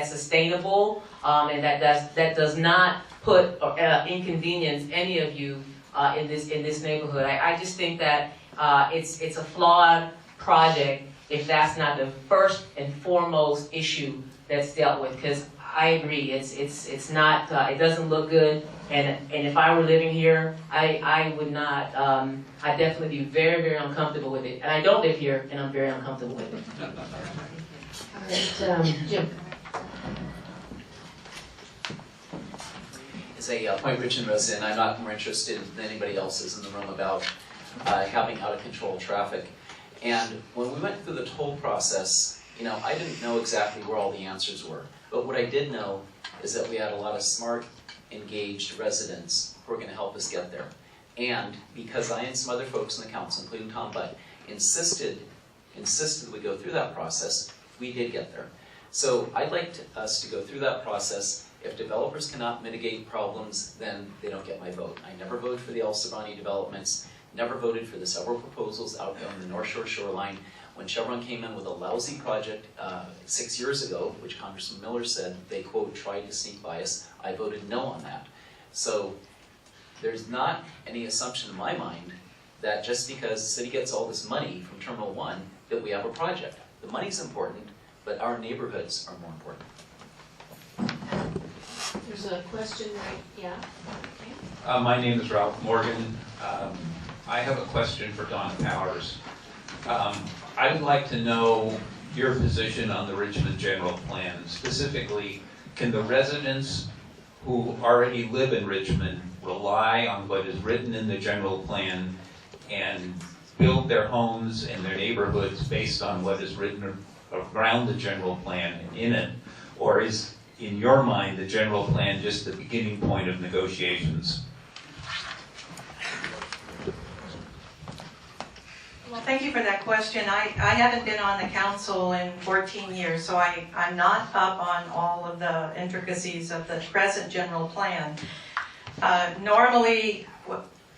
sustainable, and that does not put inconvenience any of you in this neighborhood. I just think that it's a flawed project if that's not the first and foremost issue that's dealt with. Because I agree, it's not, it doesn't look good, and if I were living here, I would not, I'd definitely be very, very uncomfortable with it. And I don't live here, and I'm very uncomfortable with it. All right, Jim. As a Point Richmond resident, I'm not more interested than anybody else is in the room about having out of control traffic. And when we went through the toll process, you know, I didn't know exactly where all the answers were. But what I did know is that we had a lot of smart, engaged residents who were going to help us get there. And because I and some other folks in the council, including Tom Butt, insisted that we go through that process, we did get there. So I'd like us to go through that process. If developers cannot mitigate problems, then they don't get my vote. I never voted for the El Sabani developments, never voted for the several proposals out on the North Shore shoreline. When Chevron came in with a lousy project 6 years ago, which Congressman Miller said they, quote, tried to sneak by us, I voted no on that. So there's not any assumption in my mind that just because the city gets all this money from Terminal 1, that we have a project. The money's important, but our neighborhoods are more important. There's a question right, yeah. Okay. My name is Ralph Morgan. I have a question for Donna Powers. I would like to know your position on the Richmond General Plan. Specifically, can the residents who already live in Richmond rely on what is written in the general plan and build their homes and their neighborhoods based on what is written around the general plan and in it? Or is, in your mind, the general plan just the beginning point of negotiations? Well, thank you for that question. I haven't been on the council in 14 years, so I'm not up on all of the intricacies of the present general plan. Normally,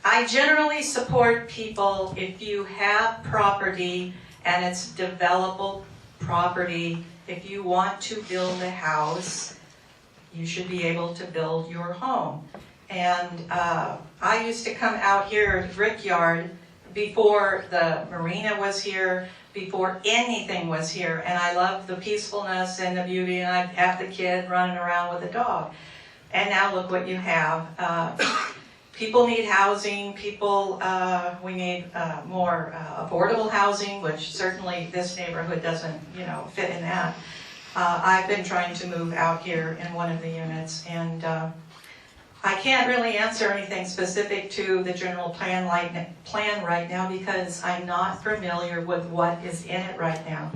I generally support people if you have property and it's developable property. If you want to build a house, you should be able to build your home. And I used to come out here at Brickyard before the marina was here, before anything was here, and I loved the peacefulness and the beauty, and I'd have the kid running around with a dog. And now look what you have. People need housing, we need more affordable housing, which certainly this neighborhood doesn't, fit in that. I've been trying to move out here in one of the units, and I can't really answer anything specific to the general plan right now because I'm not familiar with what is in it right now.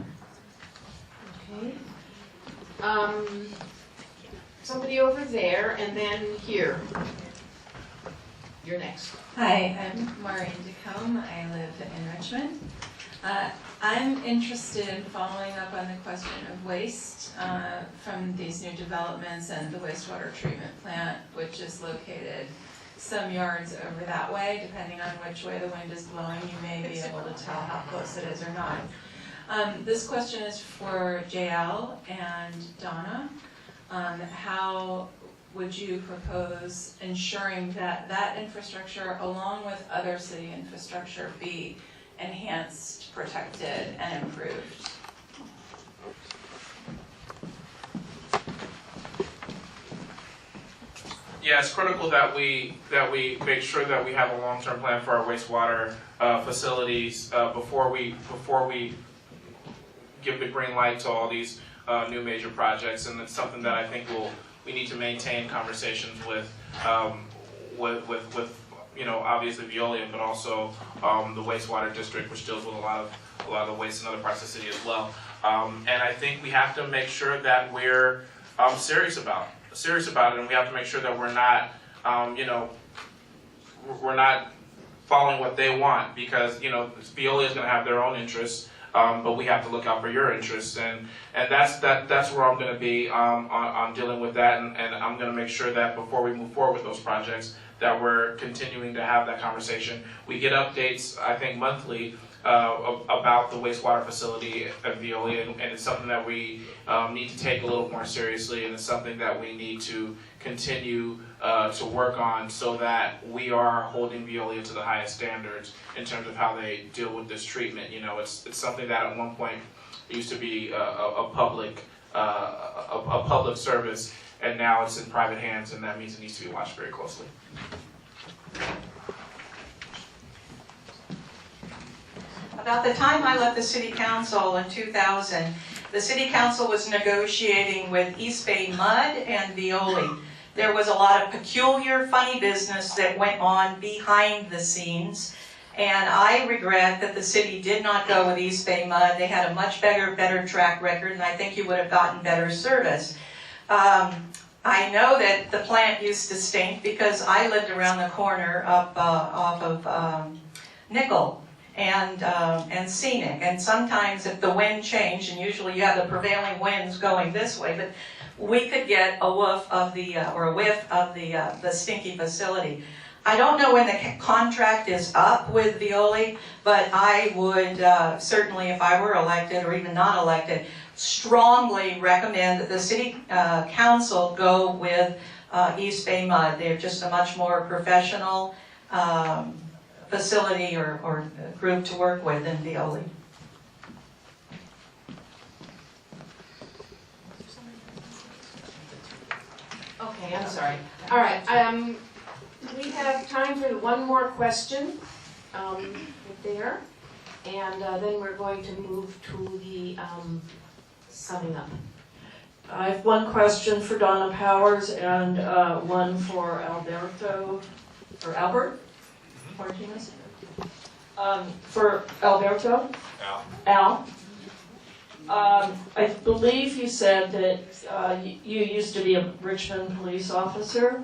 Okay. Somebody over there, and then here. You're next. Hi, I'm Maureen DeCombe. I live in Richmond. I'm interested in following up on the question of waste from these new developments and the wastewater treatment plant, which is located some yards over that way. Depending on which way the wind is blowing, you may be able to tell how close it is or not. This question is for JL and Donna. How would you propose ensuring that that infrastructure, along with other city infrastructure, be enhanced, protected, and improved? Yeah, it's critical that we make sure that we have a long-term plan for our wastewater facilities before we give the green light to all these new major projects, and it's something that I think we need to maintain conversations with obviously Veolia, but also the wastewater district, which deals with a lot of the waste in other parts of the city as well. And I think we have to make sure that we're serious about it, and we have to make sure that we're not following what they want, because Veolia is going to have their own interests. But we have to look out for your interests, and that's where I'm going to be on dealing with that, and I'm going to make sure that before we move forward with those projects, that we're continuing to have that conversation. We get updates, I think, monthly about the wastewater facility at Veolia, and it's something that we need to take a little more seriously, and it's something that we need to continue to work on so that we are holding Veolia to the highest standards in terms of how they deal with this treatment. It's something that at one point used to be a public service, and now it's in private hands, and that means it needs to be watched very closely. About the time I left the city council in 2000, the city council was negotiating with East Bay Mud and Veolia. There was a lot of peculiar, funny business that went on behind the scenes, and I regret that the city did not go with East Bay Mud. They had a much better track record, and I think you would have gotten better service. I know that the plant used to stink because I lived around the corner up off of Nickel and Scenic, and sometimes if the wind changed, and usually you have the prevailing winds going this way, but we could get a whiff of the stinky facility. I don't know when the contract is up with Veolia, but I would certainly, if I were elected or even not elected, strongly recommend that the city council go with East Bay Mud. They're just a much more professional facility or group to work with than Veolia. Okay, I'm sorry. All right, we have time for one more question there, and then we're going to move to the summing up. I have one question for Donna Powers and one for Albert Martinez. For Alberto. Al. I believe you said that you used to be a Richmond police officer,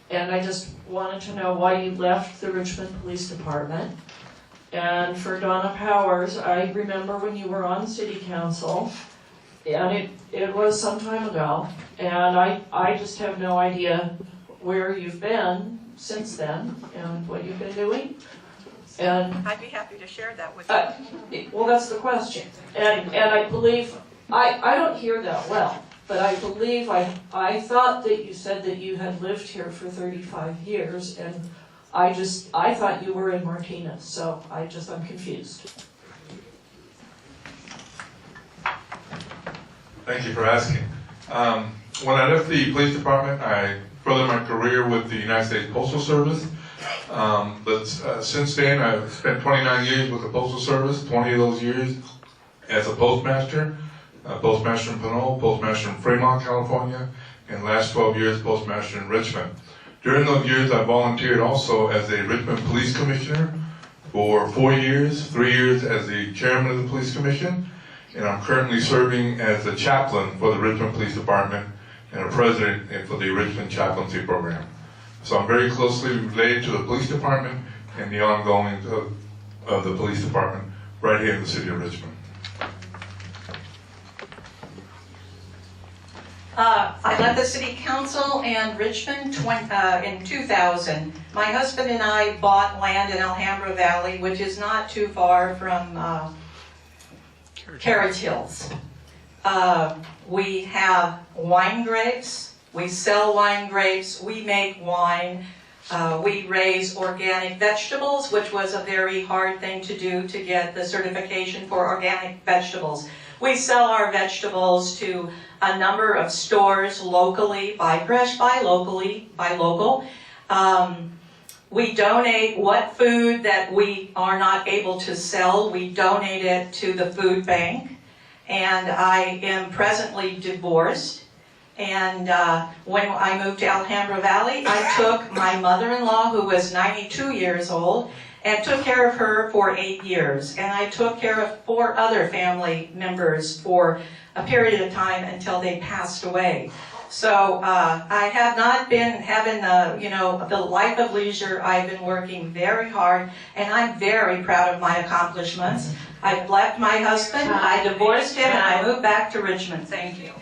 and I just wanted to know why you left the Richmond Police Department. And for Donna Powers, I remember when you were on City Council, and it was some time ago, and I just have no idea where you've been since then and what you've been doing. And I'd be happy to share that with you. well, that's the question. And I believe, I don't hear that well, but I believe, I thought that you said that you had lived here for 35 years, and I thought you were in Martinez, so I'm confused. Thank you for asking. When I left the police department, I furthered my career with the United States Postal Service. But since then, I've spent 29 years with the Postal Service, 20 of those years as a postmaster, postmaster in Pinole, postmaster in Fremont, California, and last 12 years postmaster in Richmond. During those years, I volunteered also as a Richmond Police Commissioner for 4 years, 3 years as the chairman of the Police Commission, and I'm currently serving as a chaplain for the Richmond Police Department and a president for the Richmond Chaplaincy Program. So I'm very closely related to the police department and the ongoings of the police department right here in the city of Richmond. I left the city council and Richmond in 2000. My husband and I bought land in Alhambra Valley, which is not too far from Carriage Hills. We have wine grapes. We sell wine grapes, we make wine, we raise organic vegetables, which was a very hard thing to do to get the certification for organic vegetables. We sell our vegetables to a number of stores locally, buy fresh, buy local. We donate what food that we are not able to sell, we donate it to the food bank. And I am presently divorced. And when I moved to Alhambra Valley, I took my mother-in-law, who was 92 years old, and took care of her for 8 years. And I took care of 4 other family members for a period of time until they passed away. So I have not been having the life of leisure. I've been working very hard, and I'm very proud of my accomplishments. I've left my husband, I divorced him, and I moved back to Richmond. Thank you.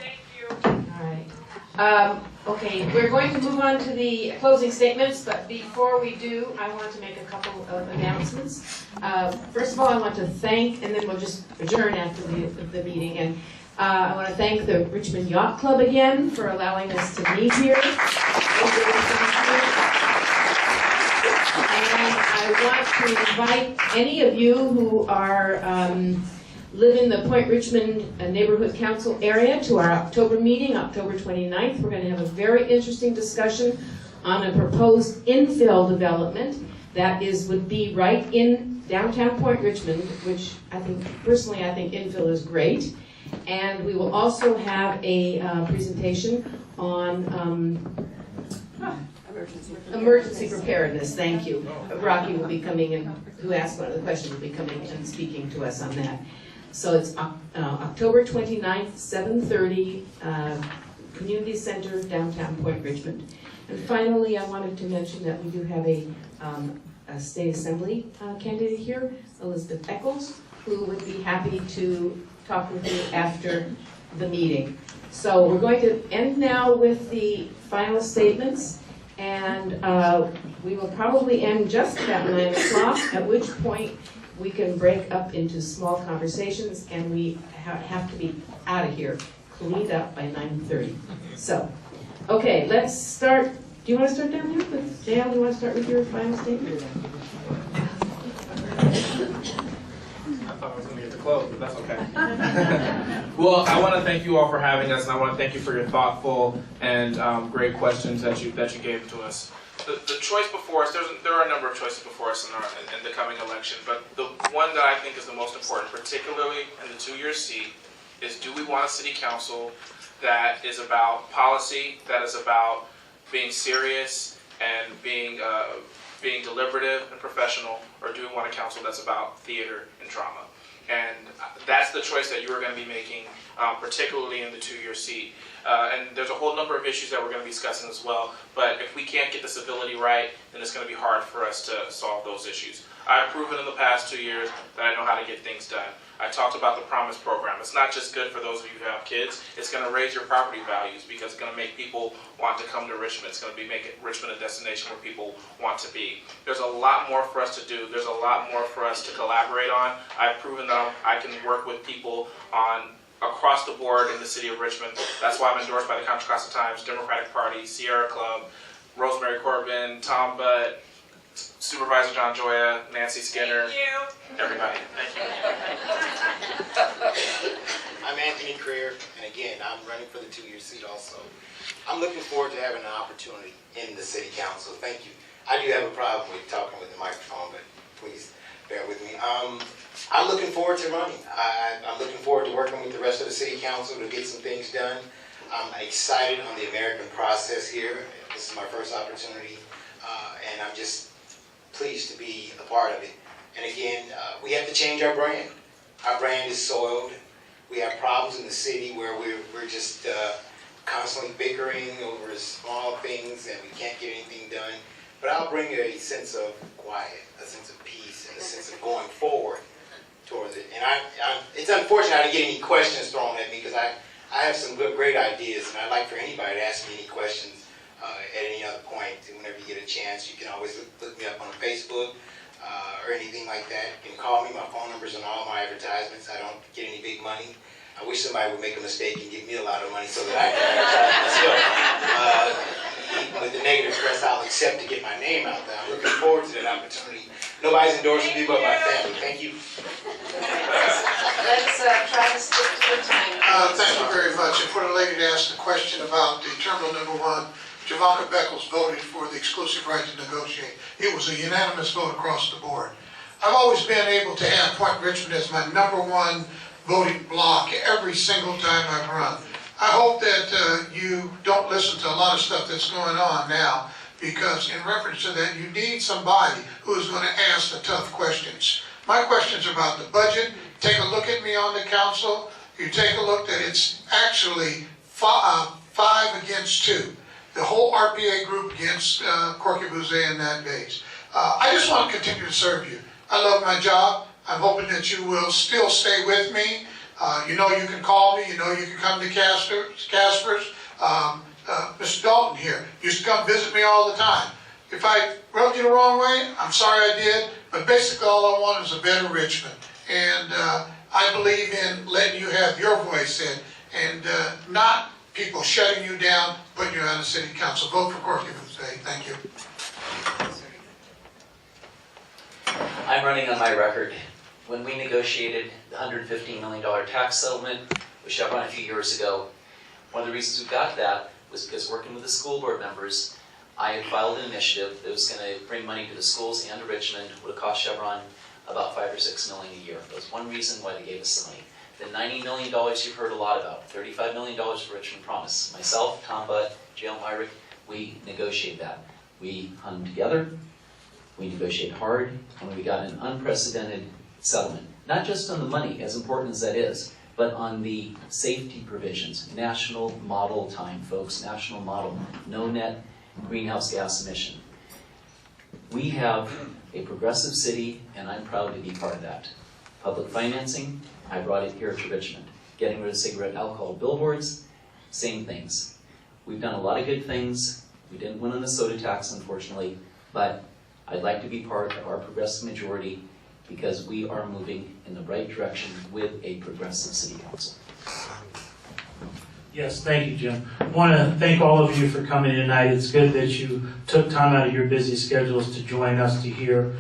Okay, we're going to move on to the closing statements, but before we do, I want to make a couple of announcements. First of all, I want to thank, and then we'll just adjourn after the meeting, and I want to thank the Richmond Yacht Club again for allowing us to meet here. And I want to invite any of you who are live in the Point Richmond Neighborhood Council area to our October meeting, October 29th. We're going to have a very interesting discussion on a proposed infill development that would be right in downtown Point Richmond, which I think infill is great. And we will also have a presentation on emergency preparedness. Thank you. Rocky will be coming in, who asked one of the questions, will be coming and speaking to us on that. So it's October 29th, 7:30, Community Center, downtown Point Richmond. And finally, I wanted to mention that we do have a state assembly candidate here, Elizabeth Eccles, who would be happy to talk with you after the meeting. So we're going to end now with the final statements, and we will probably end just about 9 o'clock, at which point we can break up into small conversations, and we have to be out of here, cleaned up by 9:30. So, okay, let's start. Do you want to start down there with Dale? Do you want to start with your final statement? I thought I was going to get to close, but that's okay. Well, I want to thank you all for having us, and I want to thank you for your thoughtful and great questions that you gave to us. The choice before us, there are a number of choices before us in the coming election, but the one that I think is the most important, particularly in the 2-year seat, is do we want a city council that is about policy, that is about being serious and being deliberative and professional, or do we want a council that's about theater and drama? And that's the choice that you are going to be making, particularly in the 2-year seat. And there's a whole number of issues that we're going to be discussing as well, but if we can't get the civility right, then it's going to be hard for us to solve those issues. I've proven in the past 2 years that I know how to get things done. I talked about the Promise program. It's not just good for those of you who have kids, it's going to raise your property values because it's going to make people want to come to Richmond. It's going to make Richmond a destination where people want to be. There's a lot more for us to do. There's a lot more for us to collaborate on. I've proven that I can work with people across the board in the city of Richmond. That's why I'm endorsed by the Contra Costa Times, Democratic Party, Sierra Club, Rosemary Corbin, Tom Butt, Supervisor John Joya, Nancy Skinner, everybody. Thank you. I'm Anthony Creer, and again, I'm running for the 2-year seat also. I'm looking forward to having an opportunity in the city council. Thank you. I do have a problem with talking with the microphone, but please bear with me. I'm looking forward to running. I'm looking forward to working with the rest of the city council to get some things done. I'm excited on the American process here. This is my first opportunity, and I'm just pleased to be a part of it. And again, we have to change our brand. Our brand is soiled. We have problems in the city where we're just constantly bickering over small things and we can't get anything done. But I'll bring a sense of quiet, a sense of peace, and a sense of going forward towards it. And it's unfortunate I didn't get any questions thrown at me because I have some great ideas, and I'd like for anybody to ask me any questions at any other point. Whenever you get a chance, you can always look me up on Facebook or anything like that. You can call me. My phone number's on all my advertisements. I don't get any big money. I wish somebody would make a mistake and give me a lot of money so that I can advertise myself. Even with the negative press, I'll accept to get my name out there. I'm looking forward to that opportunity. Nobody's endorsing me but my family. Thank you. Let's try to stick to the time. Thank you very much. And for the lady to ask the question about the terminal number 1, Javanka Beckles voted for the exclusive right to negotiate. It was a unanimous vote across the board. I've always been able to have Point Richmond as my number 1 voting block every single time I've run. I hope that you don't listen to a lot of stuff that's going on now, because in reference to that, you need somebody who is going to ask the tough questions. My questions are about the budget. Take a look at me on the council. You take a look that it's actually 5 against 2. The whole RPA group against Corky Bouzet and that base. I just want to continue to serve you. I love my job. I'm hoping that you will still stay with me. You know you can call me. You know you can come to Casper's. Mr. Dalton here used to come visit me all the time. If I rubbed you the wrong way, I'm sorry I did. But basically all I want is a better Richmond. And I believe in letting you have your voice in and not people shutting you down, putting you on the city council. Vote for Corky Bouzet. Thank you. I'm running on my record. When we negotiated the $115 million tax settlement with Chevron a few years ago, one of the reasons we got that was because working with the school board members, I had filed an initiative that was going to bring money to the schools and to Richmond. Would have cost Chevron about $5 or $6 million a year. That was one reason why they gave us the money. The $90 million you've heard a lot about, $35 million for Richmond Promise. Myself, Tom Butt, J.L. Myrick, we negotiated that. We hung together, we negotiated hard, and we got an unprecedented settlement. Not just on the money, as important as that is, but on the safety provisions, national model time, folks, national model, no net greenhouse gas emission. We have a progressive city, and I'm proud to be part of that. Public financing, I brought it here to Richmond. Getting rid of cigarette alcohol billboards, same things. We've done a lot of good things. We didn't win on the soda tax, unfortunately, but I'd like to be part of our progressive majority because we are moving in the right direction with a progressive city council. Yes, thank you, Jim. I want to thank all of you for coming tonight. It's good that you took time out of your busy schedules to join us to hear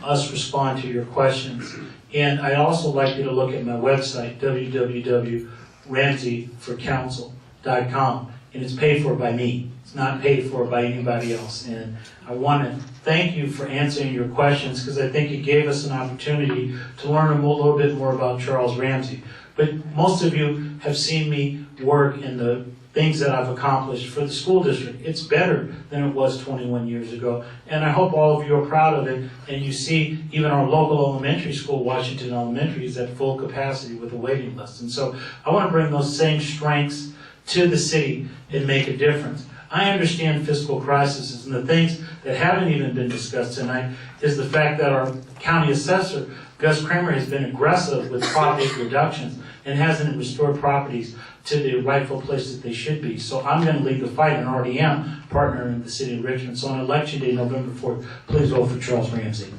us respond to your questions. And I'd also like you to look at my website, www.ramseyforcouncil.com, and it's paid for by me. It's not paid for by anybody else. And I want to thank you for answering your questions because I think it gave us an opportunity to learn a little bit more about Charles Ramsey. But most of you have seen me work in the things that I've accomplished for the school district. It's better than it was 21 years ago. And I hope all of you are proud of it. And you see even our local elementary school, Washington Elementary, is at full capacity with a waiting list. And so I want to bring those same strengths to the city and make a difference. I understand fiscal crises, and the things that haven't even been discussed tonight is the fact that our county assessor, Gus Kramer, has been aggressive with property reductions and hasn't restored properties to the rightful place that they should be. So I'm going to lead the fight, and already am, partner in the city of Richmond. So on Election Day, November 4th, please vote for Charles Ramsey.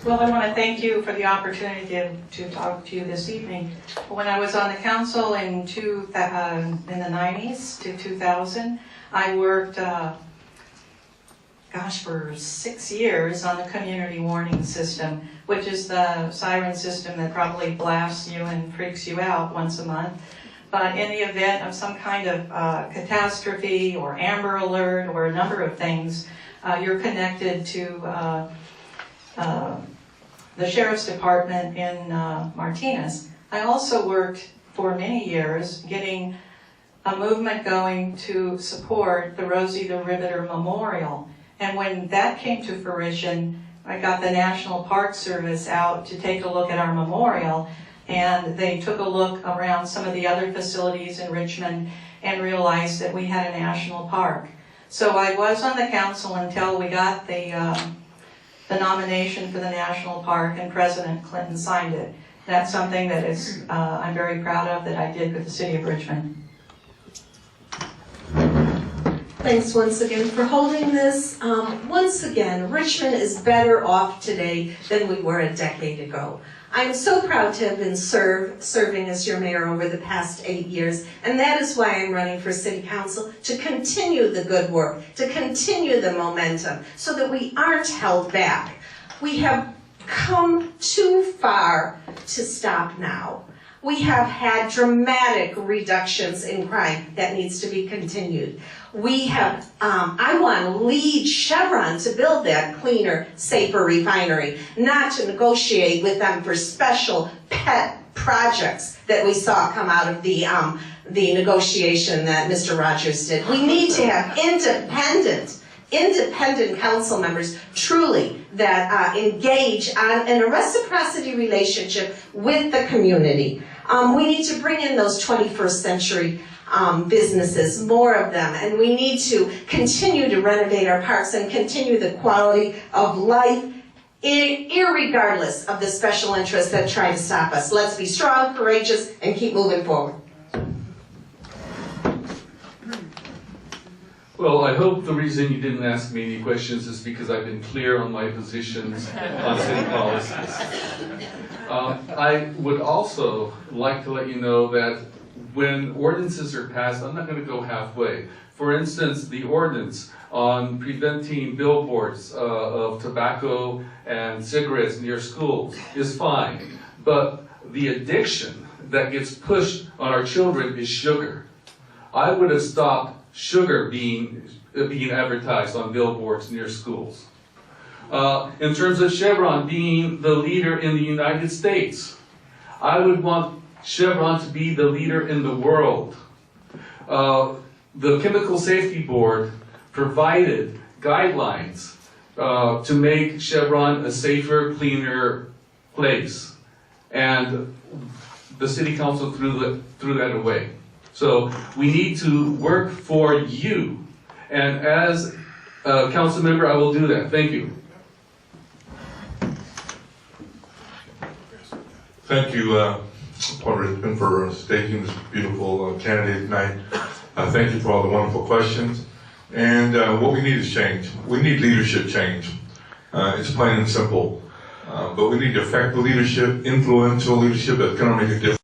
Well, I want to thank you for the opportunity to talk to you this evening. When I was on the council in the 90s to 2000, I worked, for 6 years on the community warning system, which is the siren system that probably blasts you and freaks you out once a month. But in the event of some kind of catastrophe or Amber Alert or a number of things, you're connected to the Sheriff's Department in Martinez. I also worked for many years getting a movement going to support the Rosie the Riveter Memorial. And when that came to fruition, I got the National Park Service out to take a look at our memorial, and they took a look around some of the other facilities in Richmond and realized that we had a national park. So I was on the council until we got the nomination for the national park, and President Clinton signed it. That's something that is I'm very proud of that I did with the city of Richmond. Thanks once again for holding this. Once again, Richmond is better off today than we were a decade ago. I'm so proud to have been serving as your mayor over the past 8 years, and that is why I'm running for city council, to continue the good work, to continue the momentum, so that we aren't held back. We have come too far to stop now. We have had dramatic reductions in crime that needs to be continued. We have, I want to lead Chevron to build that cleaner, safer refinery, not to negotiate with them for special pet projects that we saw come out of the negotiation that Mr. Rogers did. We need to have independent council members truly that engage in a reciprocity relationship with the community. We need to bring in those 21st century businesses, more of them, and we need to continue to renovate our parks and continue the quality of life, irregardless of the special interests that try to stop us. Let's be strong, courageous, and keep moving forward. Well, I hope the reason you didn't ask me any questions is because I've been clear on my positions on city policies. I would also like to let you know that when ordinances are passed, I'm not going to go halfway. For instance, the ordinance on preventing billboards of tobacco and cigarettes near schools is fine, but the addiction that gets pushed on our children is sugar. I would have stopped sugar being advertised on billboards near schools. In terms of Chevron being the leader in the United States, I would want Chevron to be the leader in the world. The Chemical Safety Board provided guidelines to make Chevron a safer, cleaner place. and the city council threw that away. So we need to work for you. And as a council member, I will do that. Thank you. Thank you, Point Richmond, for staging this beautiful candidate night. Thank you for all the wonderful questions. And what we need is change. We need leadership change. It's plain and simple. But we need effective leadership, influential leadership that's going to make a difference.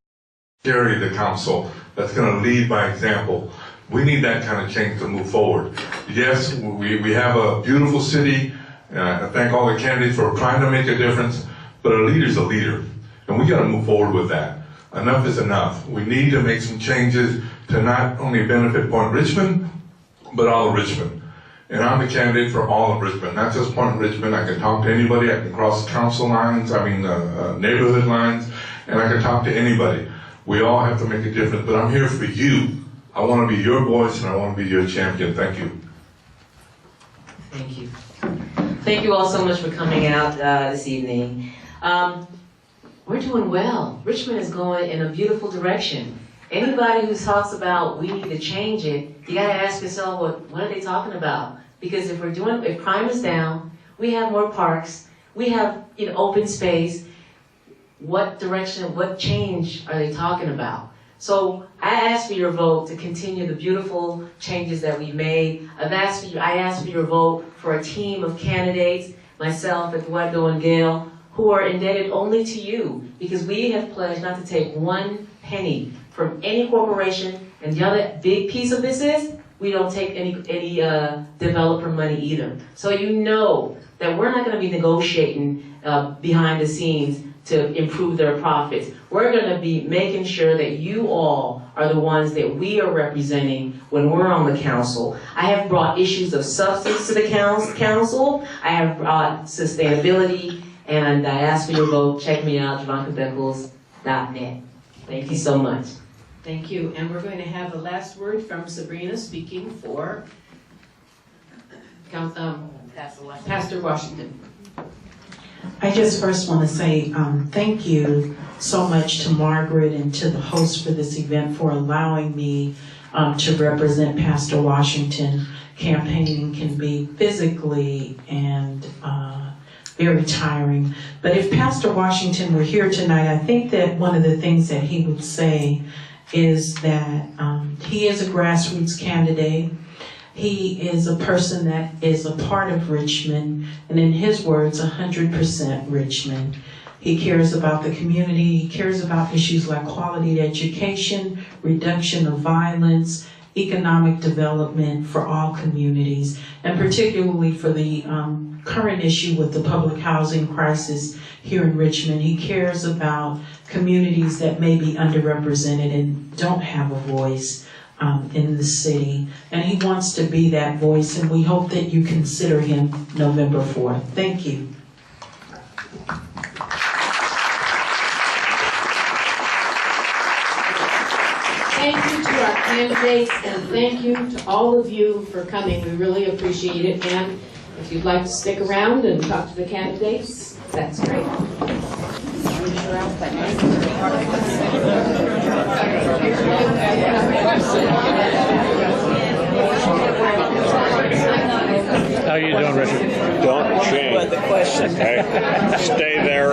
Carry the council, that's going to lead by example. We need that kind of change to move forward. Yes, we have a beautiful city. I thank all the candidates for trying to make a difference, but a leader's a leader, and we got to move forward with that. Enough is enough. We need to make some changes to not only benefit Point Richmond, but all of Richmond. And I'm the candidate for all of Richmond, not just Point Richmond. I can talk to anybody. I can cross council lines, neighborhood lines, and I can talk to anybody. We all have to make a difference, but I'm here for you. I want to be your voice, and I want to be your champion. Thank you. Thank you. Thank you all so much for coming out this evening. We're doing well. Richmond is going in a beautiful direction. Anybody who talks about we need to change it, you got to ask yourself, what are they talking about? Because if crime is down, we have more parks, we have open space. What direction, what change are they talking about? So I ask for your vote to continue the beautiful changes that we made. I ask for your vote for a team of candidates, myself, Eduardo, and Gail, who are indebted only to you, because we have pledged not to take one penny from any corporation. And the other big piece of this is we don't take any developer money either. So you know that we're not going to be negotiating behind the scenes to improve their profits. We're going to be making sure that you all are the ones that we are representing when we're on the council. I have brought issues of substance to the council. I have brought sustainability, and I ask for your vote. Check me out, JavankaBeckles.net. Thank you so much. Thank you. And we're going to have the last word from Sabrina speaking for Pastor Washington. I just first want to say thank you so much to Margaret and to the host for this event for allowing me to represent Pastor Washington. Campaigning can be physically and very tiring. But if Pastor Washington were here tonight, I think that one of the things that he would say is that he is a grassroots candidate. He is a person that is a part of Richmond, and in his words, 100% Richmond. He cares about the community. He cares about issues like quality education, reduction of violence, economic development for all communities, and particularly for the current issue with the public housing crisis here in Richmond. He cares about communities that may be underrepresented and don't have a voice in the city, and he wants to be that voice, and we hope that you consider him November 4th. Thank you. Thank you to our candidates, and thank you to all of you for coming. We really appreciate it, and if you'd like to stick around and talk to the candidates, that's great. How you doing, Richard? Don't change. Okay? Stay there.